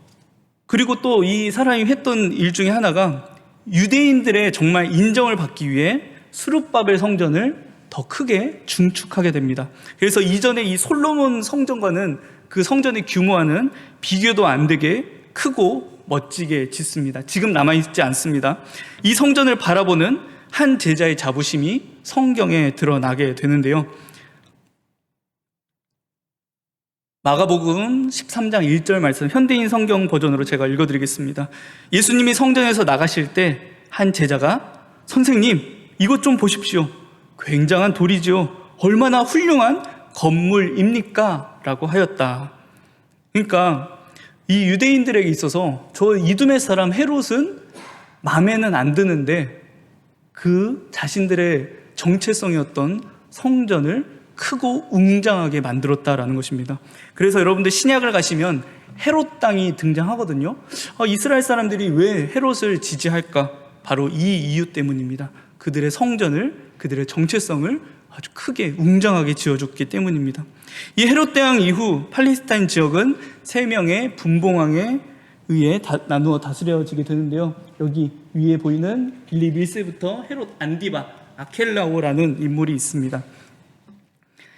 그리고 또 이 사람이 했던 일 중에 하나가 유대인들의 정말 인정을 받기 위해 스룹바벨 성전을 더 크게 중축하게 됩니다. 그래서 이전에 이 솔로몬 성전과는, 그 성전의 규모와는 비교도 안 되게 크고 멋지게 짓습니다. 지금 남아있지 않습니다. 이 성전을 바라보는 한 제자의 자부심이 성경에 드러나게 되는데요, 마가복음 13장 1절 말씀, 현대인 성경 버전으로 제가 읽어드리겠습니다. 예수님이 성전에서 나가실 때 한 제자가 선생님, 이것 좀 보십시오. 굉장한 돌이지요. 얼마나 훌륭한 건물입니까? 라고 하였다. 그러니까 이 유대인들에게 있어서 저 이두메 사람 헤롯은 마음에는 안 드는데 그 자신들의 정체성이었던 성전을 크고 웅장하게 만들었다라는 것입니다. 그래서 여러분들 신약을 가시면 헤롯 땅이 등장하거든요. 이스라엘 사람들이 왜 헤롯을 지지할까? 바로 이 이유 때문입니다. 그들의 성전을, 그들의 정체성을 아주 크게 웅장하게 지어줬기 때문입니다. 이 헤롯 대왕 이후 팔레스타인 지역은 3명의 분봉왕에 의해 나누어 다스려지게 되는데요, 여기 위에 보이는 빌립 1세부터 헤롯 안디바 아켈라오라는 인물이 있습니다.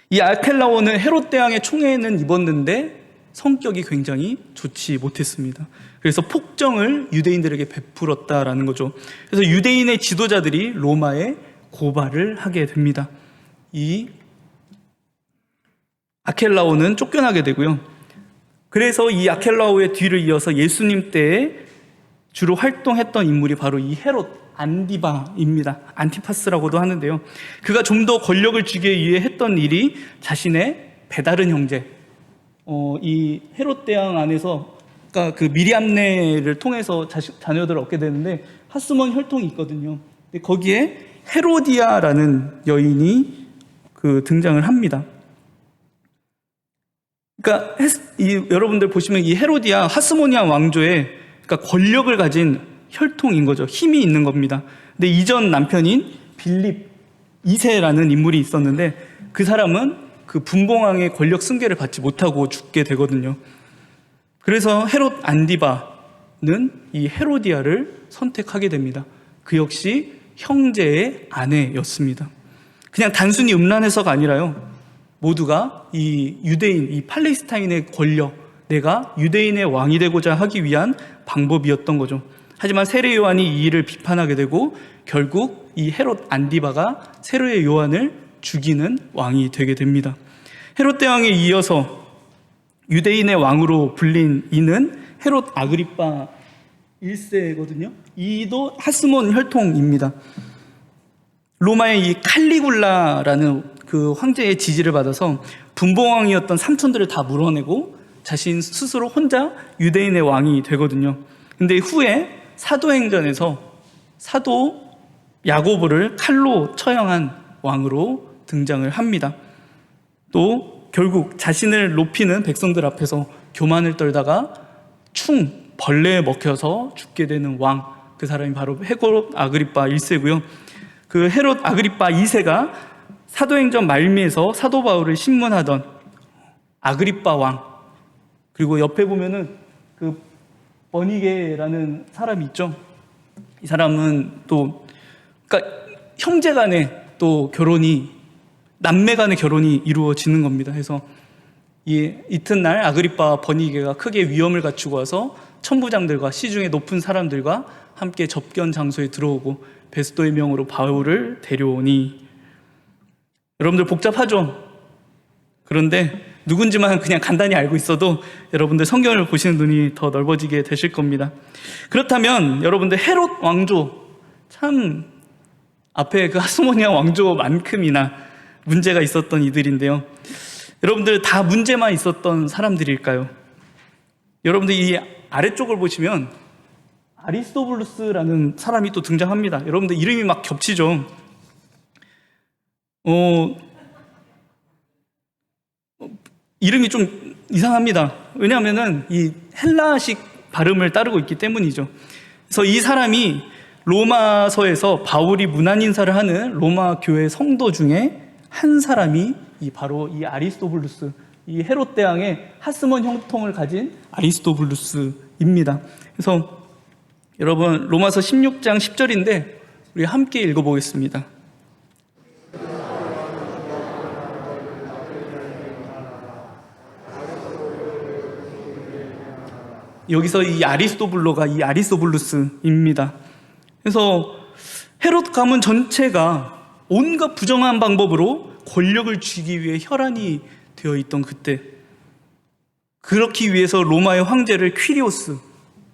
이 아켈라오는 헤롯 대왕의 총애는 입었는데 성격이 굉장히 좋지 못했습니다. 그래서 폭정을 유대인들에게 베풀었다라는 거죠. 그래서 유대인의 지도자들이 로마에 고발을 하게 됩니다. 이 아켈라오는 쫓겨나게 되고요. 그래서 이 아켈라오의 뒤를 이어서 예수님 때에 주로 활동했던 인물이 바로 이 헤롯 안디바입니다. 안티파스라고도 하는데요, 그가 좀 더 권력을 주기 위해 했던 일이 자신의 배다른 형제, 이 헤롯 대왕 안에서, 그러니까 그 미리암네를 통해서 자녀들을 얻게 되는데 하스몬 혈통이 있거든요. 근데 거기에 헤로디아라는 여인이 등장을 합니다. 그러니까 여러분들 보시면 이 헤로디아 하스모니아 왕조의, 그러니까 권력을 가진 혈통인 거죠. 힘이 있는 겁니다. 근데 이전 남편인 빌립 2세라는 인물이 있었는데 그 사람은 그 분봉왕의 권력 승계를 받지 못하고 죽게 되거든요. 그래서 헤롯 안디바는 이 헤로디아를 선택하게 됩니다. 그 역시 형제의 아내였습니다. 그냥 단순히 음란해서가 아니라요, 모두가 이 유대인, 이 팔레스타인의 권력, 내가 유대인의 왕이 되고자 하기 위한 방법이었던 거죠. 하지만 세례 요한이 이 일을 비판하게 되고 결국 이 헤롯 안디바가 세례 요한을 죽이는 왕이 되게 됩니다. 헤롯 대왕에 이어서 유대인의 왕으로 불린 이는 헤롯 아그리파 1세거든요. 이도 하스몬 혈통입니다. 로마의 이 칼리굴라라는 그 황제의 지지를 받아서 분봉왕이었던 삼촌들을 다 물어내고 자신 스스로 혼자 유대인의 왕이 되거든요. 근데 후에 사도행전에서 사도 야고보를 칼로 처형한 왕으로 등장을 합니다. 또 결국 자신을 높이는 백성들 앞에서 교만을 떨다가 벌레에 먹혀서 죽게 되는 왕, 그 사람이 바로 헤롯 아그리파 1세고요. 그 헤롯 아그리파 2세가 사도행전 말미에서 사도 바울을 신문하던 아그리파 왕, 그리고 옆에 보면은 그 버니게라는 사람이 있죠. 이 사람은 또 그러니까 형제 간에 또 남매 간의 결혼이 이루어지는 겁니다. 그래서 이 이튿날 아그리파 버니게가 크게 위험을 갖추고 와서 천부장들과 시중에 높은 사람들과 함께 접견 장소에 들어오고 베스도의 명으로 바울을 데려오니, 여러분들 복잡하죠? 그런데 누군지만 그냥 간단히 알고 있어도 여러분들 성경을 보시는 눈이 더 넓어지게 되실 겁니다. 그렇다면 여러분들 헤롯 왕조, 참 앞에 그 하스모니아 왕조만큼이나 문제가 있었던 이들인데요, 여러분들 다 문제만 있었던 사람들일까요? 여러분들 이 아래쪽을 보시면 아리스토블루스라는 사람이 또 등장합니다. 여러분들 이름이 막 겹치죠. 이름이 좀 이상합니다. 왜냐하면은 이 헬라식 발음을 따르고 있기 때문이죠. 그래서 이 사람이 로마서에서 바울이 문안 인사를 하는 로마 교회 성도 중에 한 사람이 바로 이 아리스토블루스, 이 헤롯 대왕의 하스몬 혈통을 가진 아리스토블루스입니다. 그래서 여러분 로마서 16장 10절인데 우리 함께 읽어보겠습니다. 여기서 이 아리스토블로가 이 아리스토블루스입니다. 그래서 헤롯 가문 전체가 온갖 부정한 방법으로 권력을 쥐기 위해 혈안이 되어 있던 그때, 그렇기 위해서 로마의 황제를 퀴리오스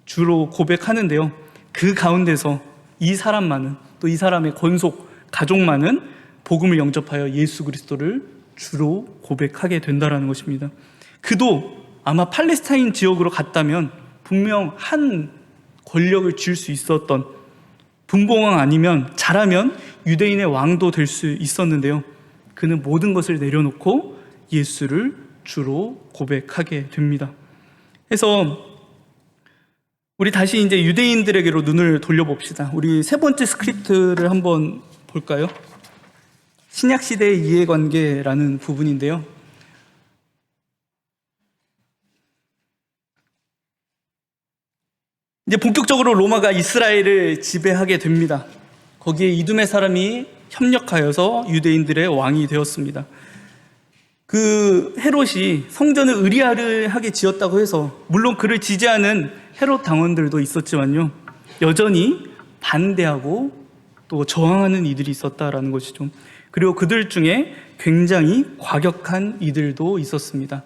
주로 고백하는데요, 그 가운데서 이 사람만은, 또 이 사람의 권속 가족만은 복음을 영접하여 예수 그리스도를 주로 고백하게 된다는 것입니다. 그도 아마 팔레스타인 지역으로 갔다면 분명 한 권력을 쥘 수 있었던, 분봉왕 아니면 잘하면 유대인의 왕도 될 수 있었는데요, 그는 모든 것을 내려놓고 예수를 주로 고백하게 됩니다. 그래서 우리 다시 이제 유대인들에게로 눈을 돌려봅시다. 우리 세 번째 스크립트를 한번 볼까요? 신약시대의 이해관계라는 부분인데요, 이제 본격적으로 로마가 이스라엘을 지배하게 됩니다. 거기에 이두메 사람이 협력하여서 유대인들의 왕이 되었습니다. 그 헤롯이 성전을 으리아르하게 지었다고 해서 물론 그를 지지하는 헤롯 당원들도 있었지만요, 여전히 반대하고 또 저항하는 이들이 있었다라는 것이죠. 그리고 그들 중에 굉장히 과격한 이들도 있었습니다.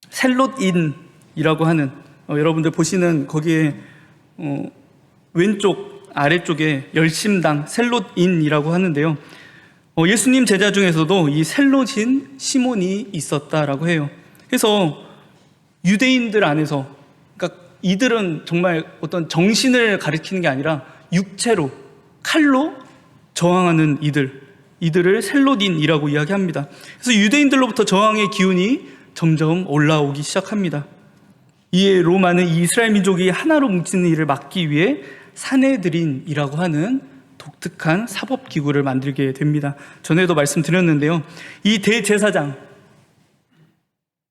셀롯인이라고 하는, 여러분들 보시는 거기에 왼쪽 아래쪽에 열심당 셀롯인이라고 하는데요, 예수님 제자 중에서도 이 셀롯인 시몬이 있었다라고 해요. 그래서 유대인들 안에서, 그러니까 이들은 정말 어떤 정신을 가리키는 게 아니라 육체로 칼로 저항하는 이들을 셀롯인이라고 이야기합니다. 그래서 유대인들로부터 저항의 기운이 점점 올라오기 시작합니다. 이에 로마는 이 이스라엘 민족이 하나로 뭉치는 일을 막기 위해 사내드린이라고 하는 독특한 사법기구를 만들게 됩니다. 전에도 말씀드렸는데요. 이 대제사장,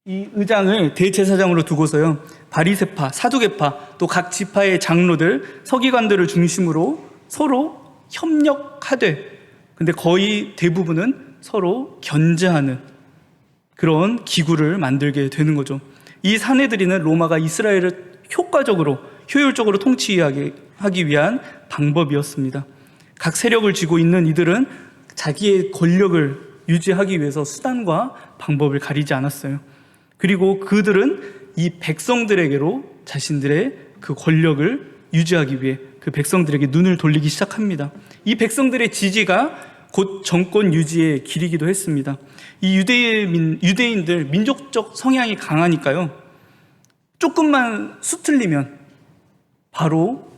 이 의장을 대제사장으로 두고서요, 바리새파, 사두개파, 또 각 지파의 장로들, 서기관들을 중심으로 서로 협력하되, 근데 거의 대부분은 서로 견제하는 그런 기구를 만들게 되는 거죠. 이 사내들이는 로마가 이스라엘을 효과적으로, 효율적으로 통치하기 위한 방법이었습니다. 각 세력을 쥐고 있는 이들은 자기의 권력을 유지하기 위해서 수단과 방법을 가리지 않았어요. 그리고 그들은 이 백성들에게로 자신들의 그 권력을 유지하기 위해 그 백성들에게 눈을 돌리기 시작합니다. 이 백성들의 지지가 곧 정권 유지의 길이기도 했습니다. 이 유대인들 민족적 성향이 강하니까요, 조금만 수틀리면 바로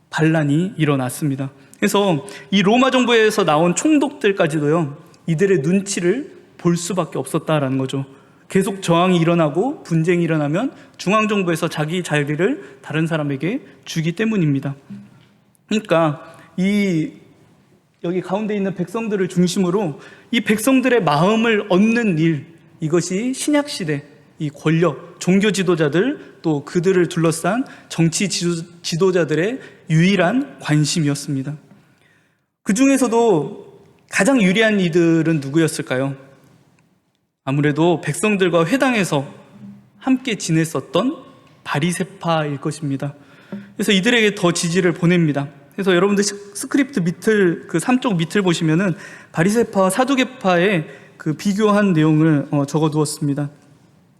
반란이 일어났습니다. 그래서 이 로마 정부에서 나온 총독들까지도요, 이들의 눈치를 볼 수밖에 없었다라는 거죠. 계속 저항이 일어나고 분쟁이 일어나면 중앙정부에서 자기 자리를 다른 사람에게 주기 때문입니다. 그러니까 여기 가운데 있는 백성들을 중심으로 이 백성들의 마음을 얻는 일, 이것이 신약시대 이 권력, 종교 지도자들, 또 그들을 둘러싼 정치 지도자들의 유일한 관심이었습니다. 그 중에서도 가장 유리한 이들은 누구였을까요? 아무래도 백성들과 회당에서 함께 지냈었던 바리새파일 것입니다. 그래서 이들에게 더 지지를 보냅니다. 그래서 여러분들 스크립트 밑을, 그 3쪽 밑을 보시면은 바리새파와 사두개파의 그 비교한 내용을 적어 두었습니다.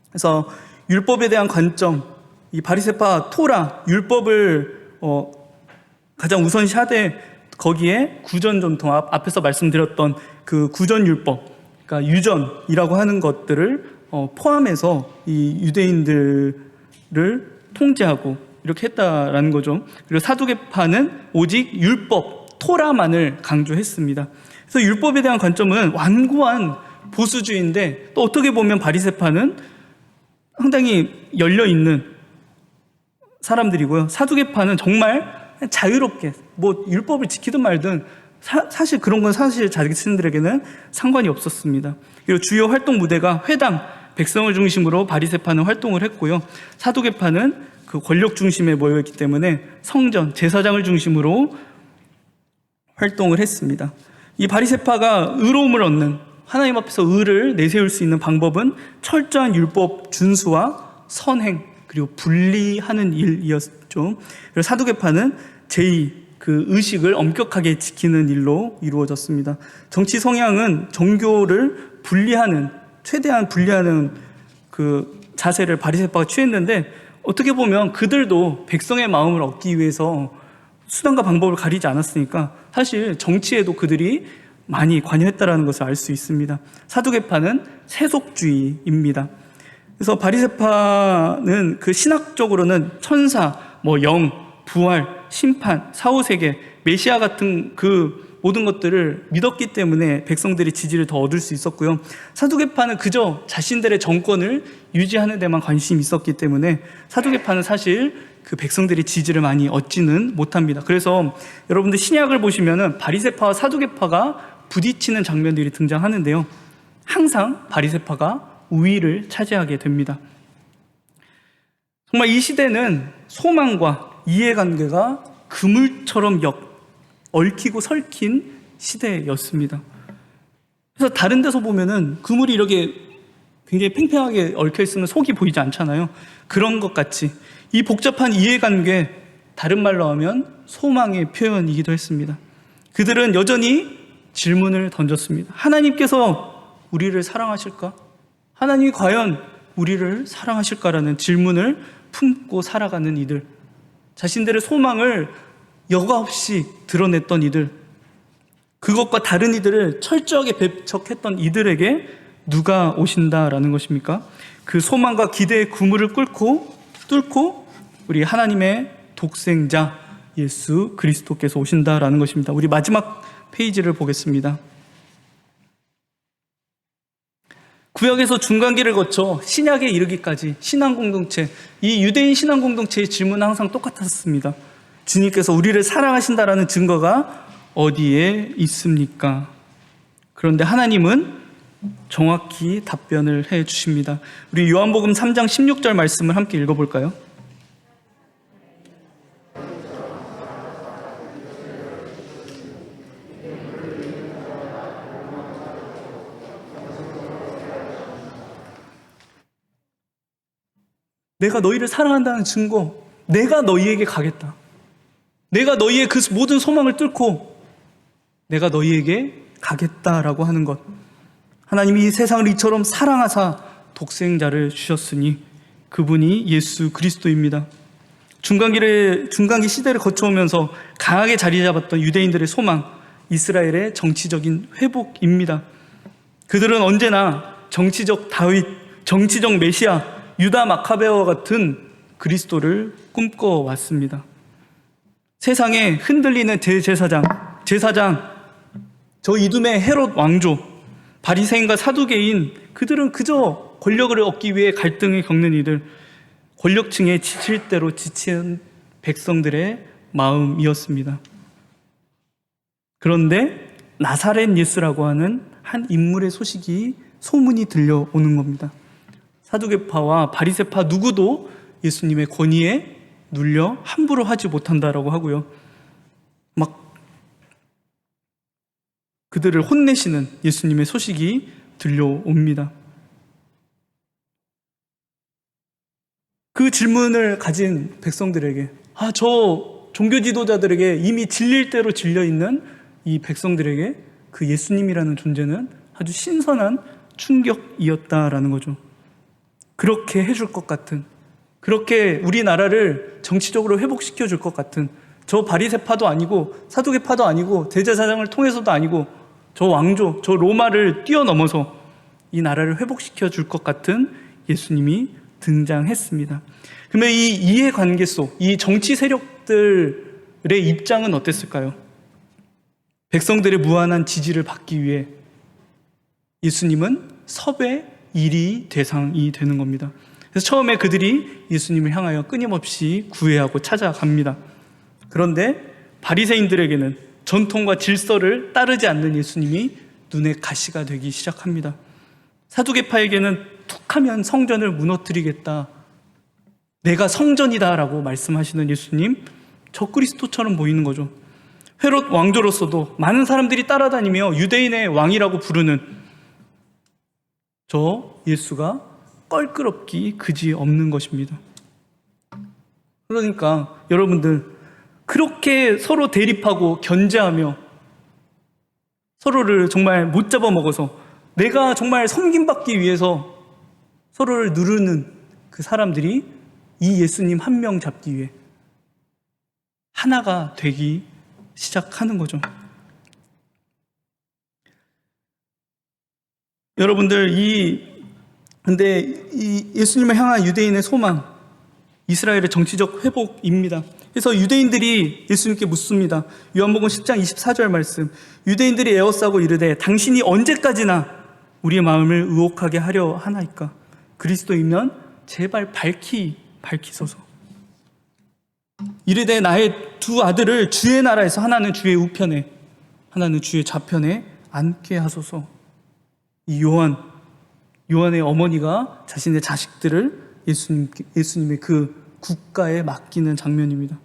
그래서 율법에 대한 관점, 이 바리새파 토라, 율법을 가장 우선시하되 거기에 구전 전통, 앞에서 말씀드렸던 그 구전 율법, 그러니까 유전이라고 하는 것들을 포함해서 이 유대인들을 통제하고 이렇게 했다라는 거죠. 그리고 사두개파는 오직 율법, 토라만을 강조했습니다. 그래서 율법에 대한 관점은 완고한 보수주의인데, 또 어떻게 보면 바리새파는 상당히 열려있는 사람들이고요. 사두개파는 정말 자유롭게 뭐 율법을 지키든 말든 사실 그런 건 사실 자신들에게는 상관이 없었습니다. 그리고 주요 활동 무대가 회당, 백성을 중심으로 바리새파는 활동을 했고요. 사두개파는 그 권력 중심에 모여있기 때문에 성전, 제사장을 중심으로 활동을 했습니다. 이 바리새파가 의로움을 얻는, 하나님 앞에서 의를 내세울 수 있는 방법은 철저한 율법 준수와 선행, 그리고 분리하는 일이었죠. 그리고 사두개파는 그 의식을 엄격하게 지키는 일로 이루어졌습니다. 정치 성향은 종교를 최대한 분리하는 그 자세를 바리새파가 취했는데, 어떻게 보면 그들도 백성의 마음을 얻기 위해서 수단과 방법을 가리지 않았으니까 사실 정치에도 그들이 많이 관여했다는 것을 알 수 있습니다. 사두개파는 세속주의입니다. 그래서 바리새파는 그 신학적으로는 천사, 영, 부활, 심판, 사후세계, 메시아 같은 그 모든 것들을 믿었기 때문에 백성들이 지지를 더 얻을 수 있었고요. 사두개파는 그저 자신들의 정권을 유지하는 데만 관심이 있었기 때문에 사두개파는 사실 그 백성들이 지지를 많이 얻지는 못합니다. 그래서 여러분들 신약을 보시면은 바리새파와 사두개파가 부딪히는 장면들이 등장하는데요, 항상 바리새파가 우위를 차지하게 됩니다. 정말 이 시대는 소망과 이해관계가 그물처럼 얽히고 설킨 시대였습니다. 그래서 다른 데서 보면은 그물이 이렇게 굉장히 팽팽하게 얽혀 있으면 속이 보이지 않잖아요. 그런 것 같이 이 복잡한 이해관계, 다른 말로 하면 소망의 표현이기도 했습니다. 그들은 여전히 질문을 던졌습니다. 하나님께서 우리를 사랑하실까? 하나님이 과연 우리를 사랑하실까라는 질문을 품고 살아가는 이들, 자신들의 소망을 여과 없이 드러냈던 이들, 그것과 다른 이들을 철저하게 배척했던 이들에게 누가 오신다라는 것입니까? 그 소망과 기대의 그물을 뚫고 우리 하나님의 독생자 예수 그리스도께서 오신다라는 것입니다. 우리 마지막 페이지를 보겠습니다. 구약에서 중간기를 거쳐 신약에 이르기까지 신앙 공동체, 이 유대인 신앙 공동체의 질문은 항상 똑같았습니다. 주님께서 우리를 사랑하신다라는 증거가 어디에 있습니까? 그런데 하나님은 정확히 답변을 해 주십니다. 우리 요한복음 3장 16절 말씀을 함께 읽어볼까요? 내가 너희를 사랑한다는 증거, 내가 너희에게 가겠다. 내가 너희의 그 모든 소망을 뚫고 내가 너희에게 가겠다라고 하는 것. 하나님이 이 세상을 이처럼 사랑하사 독생자를 주셨으니 그분이 예수 그리스도입니다. 중간기 시대를 거쳐오면서 강하게 자리 잡았던 유대인들의 소망, 이스라엘의 정치적인 회복입니다. 그들은 언제나 정치적 다윗, 정치적 메시아, 유다 마카베와 같은 그리스도를 꿈꿔왔습니다. 세상에 흔들리는 제사장, 저 이둠의 헤롯 왕조, 바리새인과 사두개인, 그들은 그저 권력을 얻기 위해 갈등을 겪는 이들, 권력층에 지칠 대로 지친 백성들의 마음이었습니다. 그런데 나사렛 예수라고 하는 한 인물의 소문이 들려오는 겁니다. 사두개파와 바리새파 누구도 예수님의 권위에 눌려 함부로 하지 못한다라고 하고요. 막 그들을 혼내시는 예수님의 소식이 들려옵니다. 그 질문을 가진 백성들에게, 저 종교 지도자들에게 이미 질릴 대로 질려 있는 이 백성들에게 그 예수님이라는 존재는 아주 신선한 충격이었다라는 거죠. 그렇게 해줄 것 같은, 그렇게 우리나라를 정치적으로 회복시켜 줄 것 같은, 저 바리새파도 아니고 사두개파도 아니고 대제사장을 통해서도 아니고 저 왕조, 저 로마를 뛰어넘어서 이 나라를 회복시켜 줄 것 같은 예수님이 등장했습니다. 그러면 이 이해관계 속, 이 정치 세력들의 입장은 어땠을까요? 백성들의 무한한 지지를 받기 위해 예수님은 섭의 1위 대상이 되는 겁니다. 그래서 처음에 그들이 예수님을 향하여 끊임없이 구애하고 찾아갑니다. 그런데 바리새인들에게는 전통과 질서를 따르지 않는 예수님이 눈에 가시가 되기 시작합니다. 사두개파에게는 툭하면 성전을 무너뜨리겠다, 내가 성전이다라고 말씀하시는 예수님, 적그리스도처럼 보이는 거죠. 헤롯 왕조로서도 많은 사람들이 따라다니며 유대인의 왕이라고 부르는 저 예수가 껄끄럽기 그지없는 것입니다. 그러니까 여러분들, 그렇게 서로 대립하고 견제하며 서로를 정말 못 잡아먹어서 내가 정말 섬김받기 위해서 서로를 누르는 그 사람들이 이 예수님 한 명 잡기 위해 하나가 되기 시작하는 거죠. 여러분들, 근데 이 예수님을 향한 유대인의 소망, 이스라엘의 정치적 회복입니다. 그래서 유대인들이 예수님께 묻습니다. 요한복음 10장 24절 말씀, 유대인들이 에워싸고 이르되 당신이 언제까지나 우리의 마음을 의혹하게 하려 하나이까? 그리스도이면 제발 밝히소서. 이르되 나의 두 아들을 주의 나라에서 하나는 주의 우편에 하나는 주의 좌편에 앉게 하소서. 이 요한의 어머니가 자신의 자식들을 예수님의 그 국가에 맡기는 장면입니다.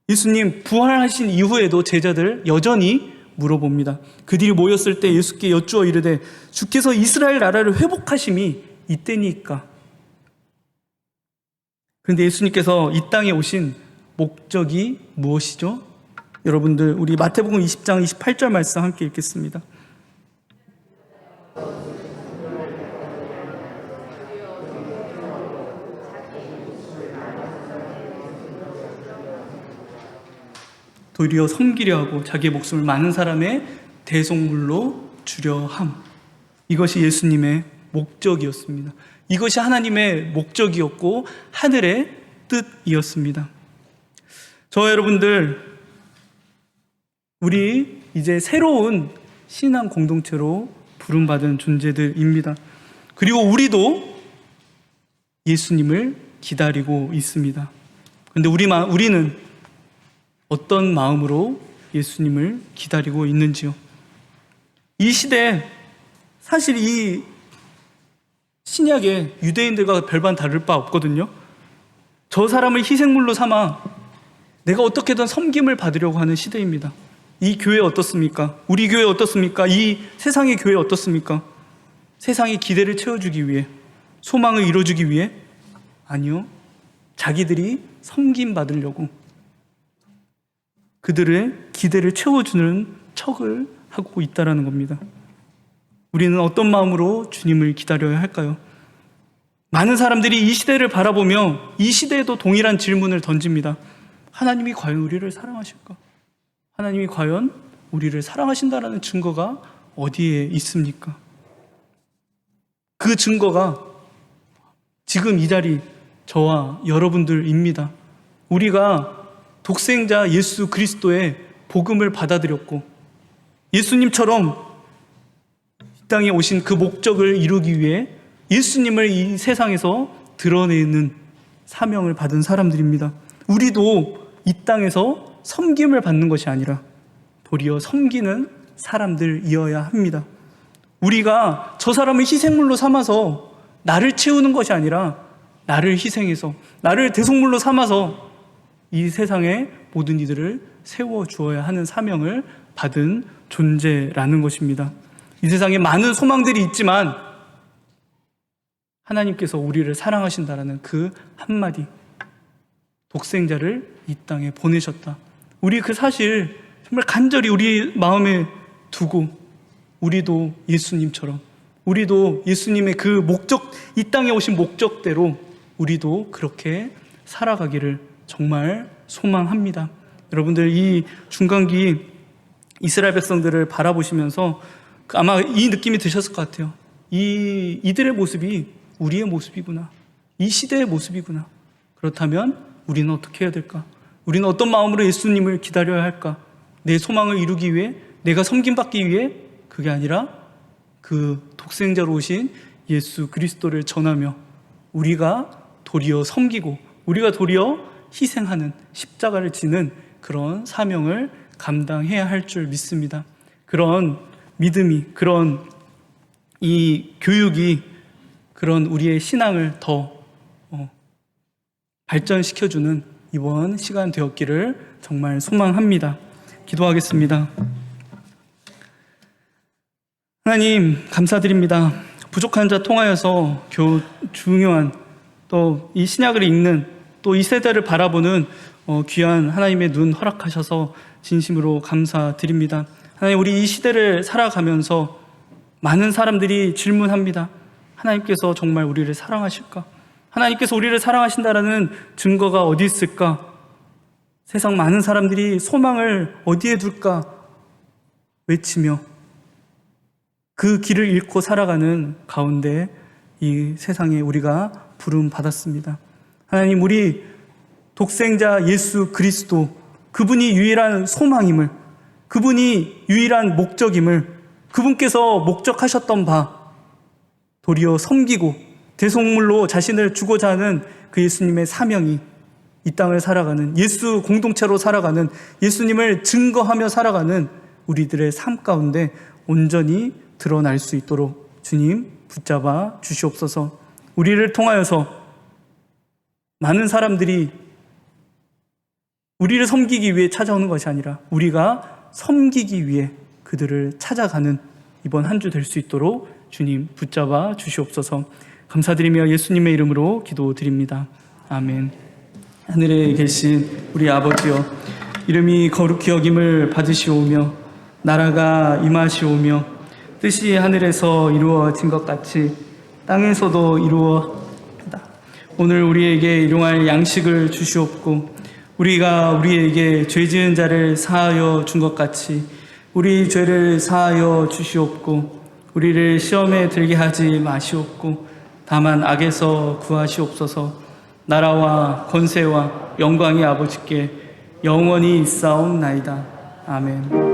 예수님 부활하신 이후에도 제자들 여전히 물어봅니다. 그들이 모였을 때 예수께 여쭈어 이르되 주께서 이스라엘 나라를 회복하심이 이때니까. 그런데 예수님께서 이 땅에 오신 목적이 무엇이죠? 여러분들, 우리 마태복음 20장 28절 말씀 함께 읽겠습니다. 도리어 섬기려 하고 자기의 목숨을 많은 사람의 대속물로 주려 함. 이것이 예수님의 목적이었습니다. 이것이 하나님의 목적이었고 하늘의 뜻이었습니다. 저와 여러분들, 우리 이제 새로운 신앙 공동체로 부름받은 존재들입니다. 그리고 우리도 예수님을 기다리고 있습니다. 그런데 우리는 어떤 마음으로 예수님을 기다리고 있는지요? 이 시대에 사실 이 신약에 유대인들과 별반 다를 바 없거든요. 저 사람을 희생물로 삼아 내가 어떻게든 섬김을 받으려고 하는 시대입니다. 이 교회 어떻습니까? 우리 교회 어떻습니까? 이 세상의 교회 어떻습니까? 세상의 기대를 채워주기 위해, 소망을 이루어주기 위해? 아니요. 자기들이 섬김 받으려고 그들의 기대를 채워주는 척을 하고 있다는 겁니다. 우리는 어떤 마음으로 주님을 기다려야 할까요? 많은 사람들이 이 시대를 바라보며 이 시대에도 동일한 질문을 던집니다. 하나님이 과연 우리를 사랑하실까? 하나님이 과연 우리를 사랑하신다라는 증거가 어디에 있습니까? 그 증거가 지금 이 자리 저와 여러분들입니다. 우리가 독생자 예수 그리스도의 복음을 받아들였고 예수님처럼 이 땅에 오신 그 목적을 이루기 위해 예수님을 이 세상에서 드러내는 사명을 받은 사람들입니다. 우리도 이 땅에서 섬김을 받는 것이 아니라 도리어 섬기는 사람들이어야 합니다. 우리가 저 사람을 희생물로 삼아서 나를 채우는 것이 아니라 나를 희생해서 나를 대속물로 삼아서 이 세상의 모든 이들을 세워주어야 하는 사명을 받은 존재라는 것입니다. 이 세상에 많은 소망들이 있지만 하나님께서 우리를 사랑하신다라는 그 한마디, 독생자를 이 땅에 보내셨다. 우리 그 사실 정말 간절히 우리 마음에 두고 우리도 예수님처럼, 우리도 예수님의 그 목적, 이 땅에 오신 목적대로 우리도 그렇게 살아가기를 정말 소망합니다. 여러분들 이 중간기 이스라엘 백성들을 바라보시면서 아마 이 느낌이 드셨을 것 같아요. 이들의 모습이 우리의 모습이구나. 이 시대의 모습이구나. 그렇다면 우리는 어떻게 해야 될까? 우리는 어떤 마음으로 예수님을 기다려야 할까? 내 소망을 이루기 위해, 내가 섬김받기 위해? 그게 아니라 그 독생자로 오신 예수 그리스도를 전하며 우리가 도리어 섬기고 우리가 도리어 희생하는, 십자가를 지는 그런 사명을 감당해야 할 줄 믿습니다. 그런 믿음이, 그런 이 교육이 그런 우리의 신앙을 더 발전시켜주는 이번 시간 되었기를 정말 소망합니다. 기도하겠습니다. 하나님 감사드립니다. 부족한 자 통하여서 중요한 또 이 신약을 읽는 또 이 세대를 바라보는 귀한 하나님의 눈 허락하셔서 진심으로 감사드립니다. 하나님, 우리 이 시대를 살아가면서 많은 사람들이 질문합니다. 하나님께서 정말 우리를 사랑하실까? 하나님께서 우리를 사랑하신다라는 증거가 어디 있을까? 세상 많은 사람들이 소망을 어디에 둘까? 외치며 그 길을 잃고 살아가는 가운데 이 세상에 우리가 부름 받았습니다. 하나님, 우리 독생자 예수 그리스도, 그분이 유일한 소망임을, 그분이 유일한 목적임을, 그분께서 목적하셨던 바 도리어 섬기고 대속물로 자신을 주고자 하는 그 예수님의 사명이 이 땅을 살아가는, 예수 공동체로 살아가는, 예수님을 증거하며 살아가는 우리들의 삶 가운데 온전히 드러날 수 있도록 주님 붙잡아 주시옵소서. 우리를 통하여서 많은 사람들이 우리를 섬기기 위해 찾아오는 것이 아니라 우리가 섬기기 위해 그들을 찾아가는 이번 한 주 될 수 있도록 주님 붙잡아 주시옵소서. 감사드리며 예수님의 이름으로 기도드립니다. 아멘. 하늘에 계신 우리 아버지여, 이름이 거룩히 여김을 받으시오며 나라가 임하시오며 뜻이 하늘에서 이루어진 것 같이 땅에서도 이루어지다. 오늘 우리에게 일용할 양식을 주시옵고 우리가 우리에게 죄 지은 자를 사하여 준 것 같이 우리 죄를 사하여 주시옵고 우리를 시험에 들게 하지 마시옵고 다만 악에서 구하시옵소서. 나라와 권세와 영광이 아버지께 영원히 있사옵나이다. 아멘.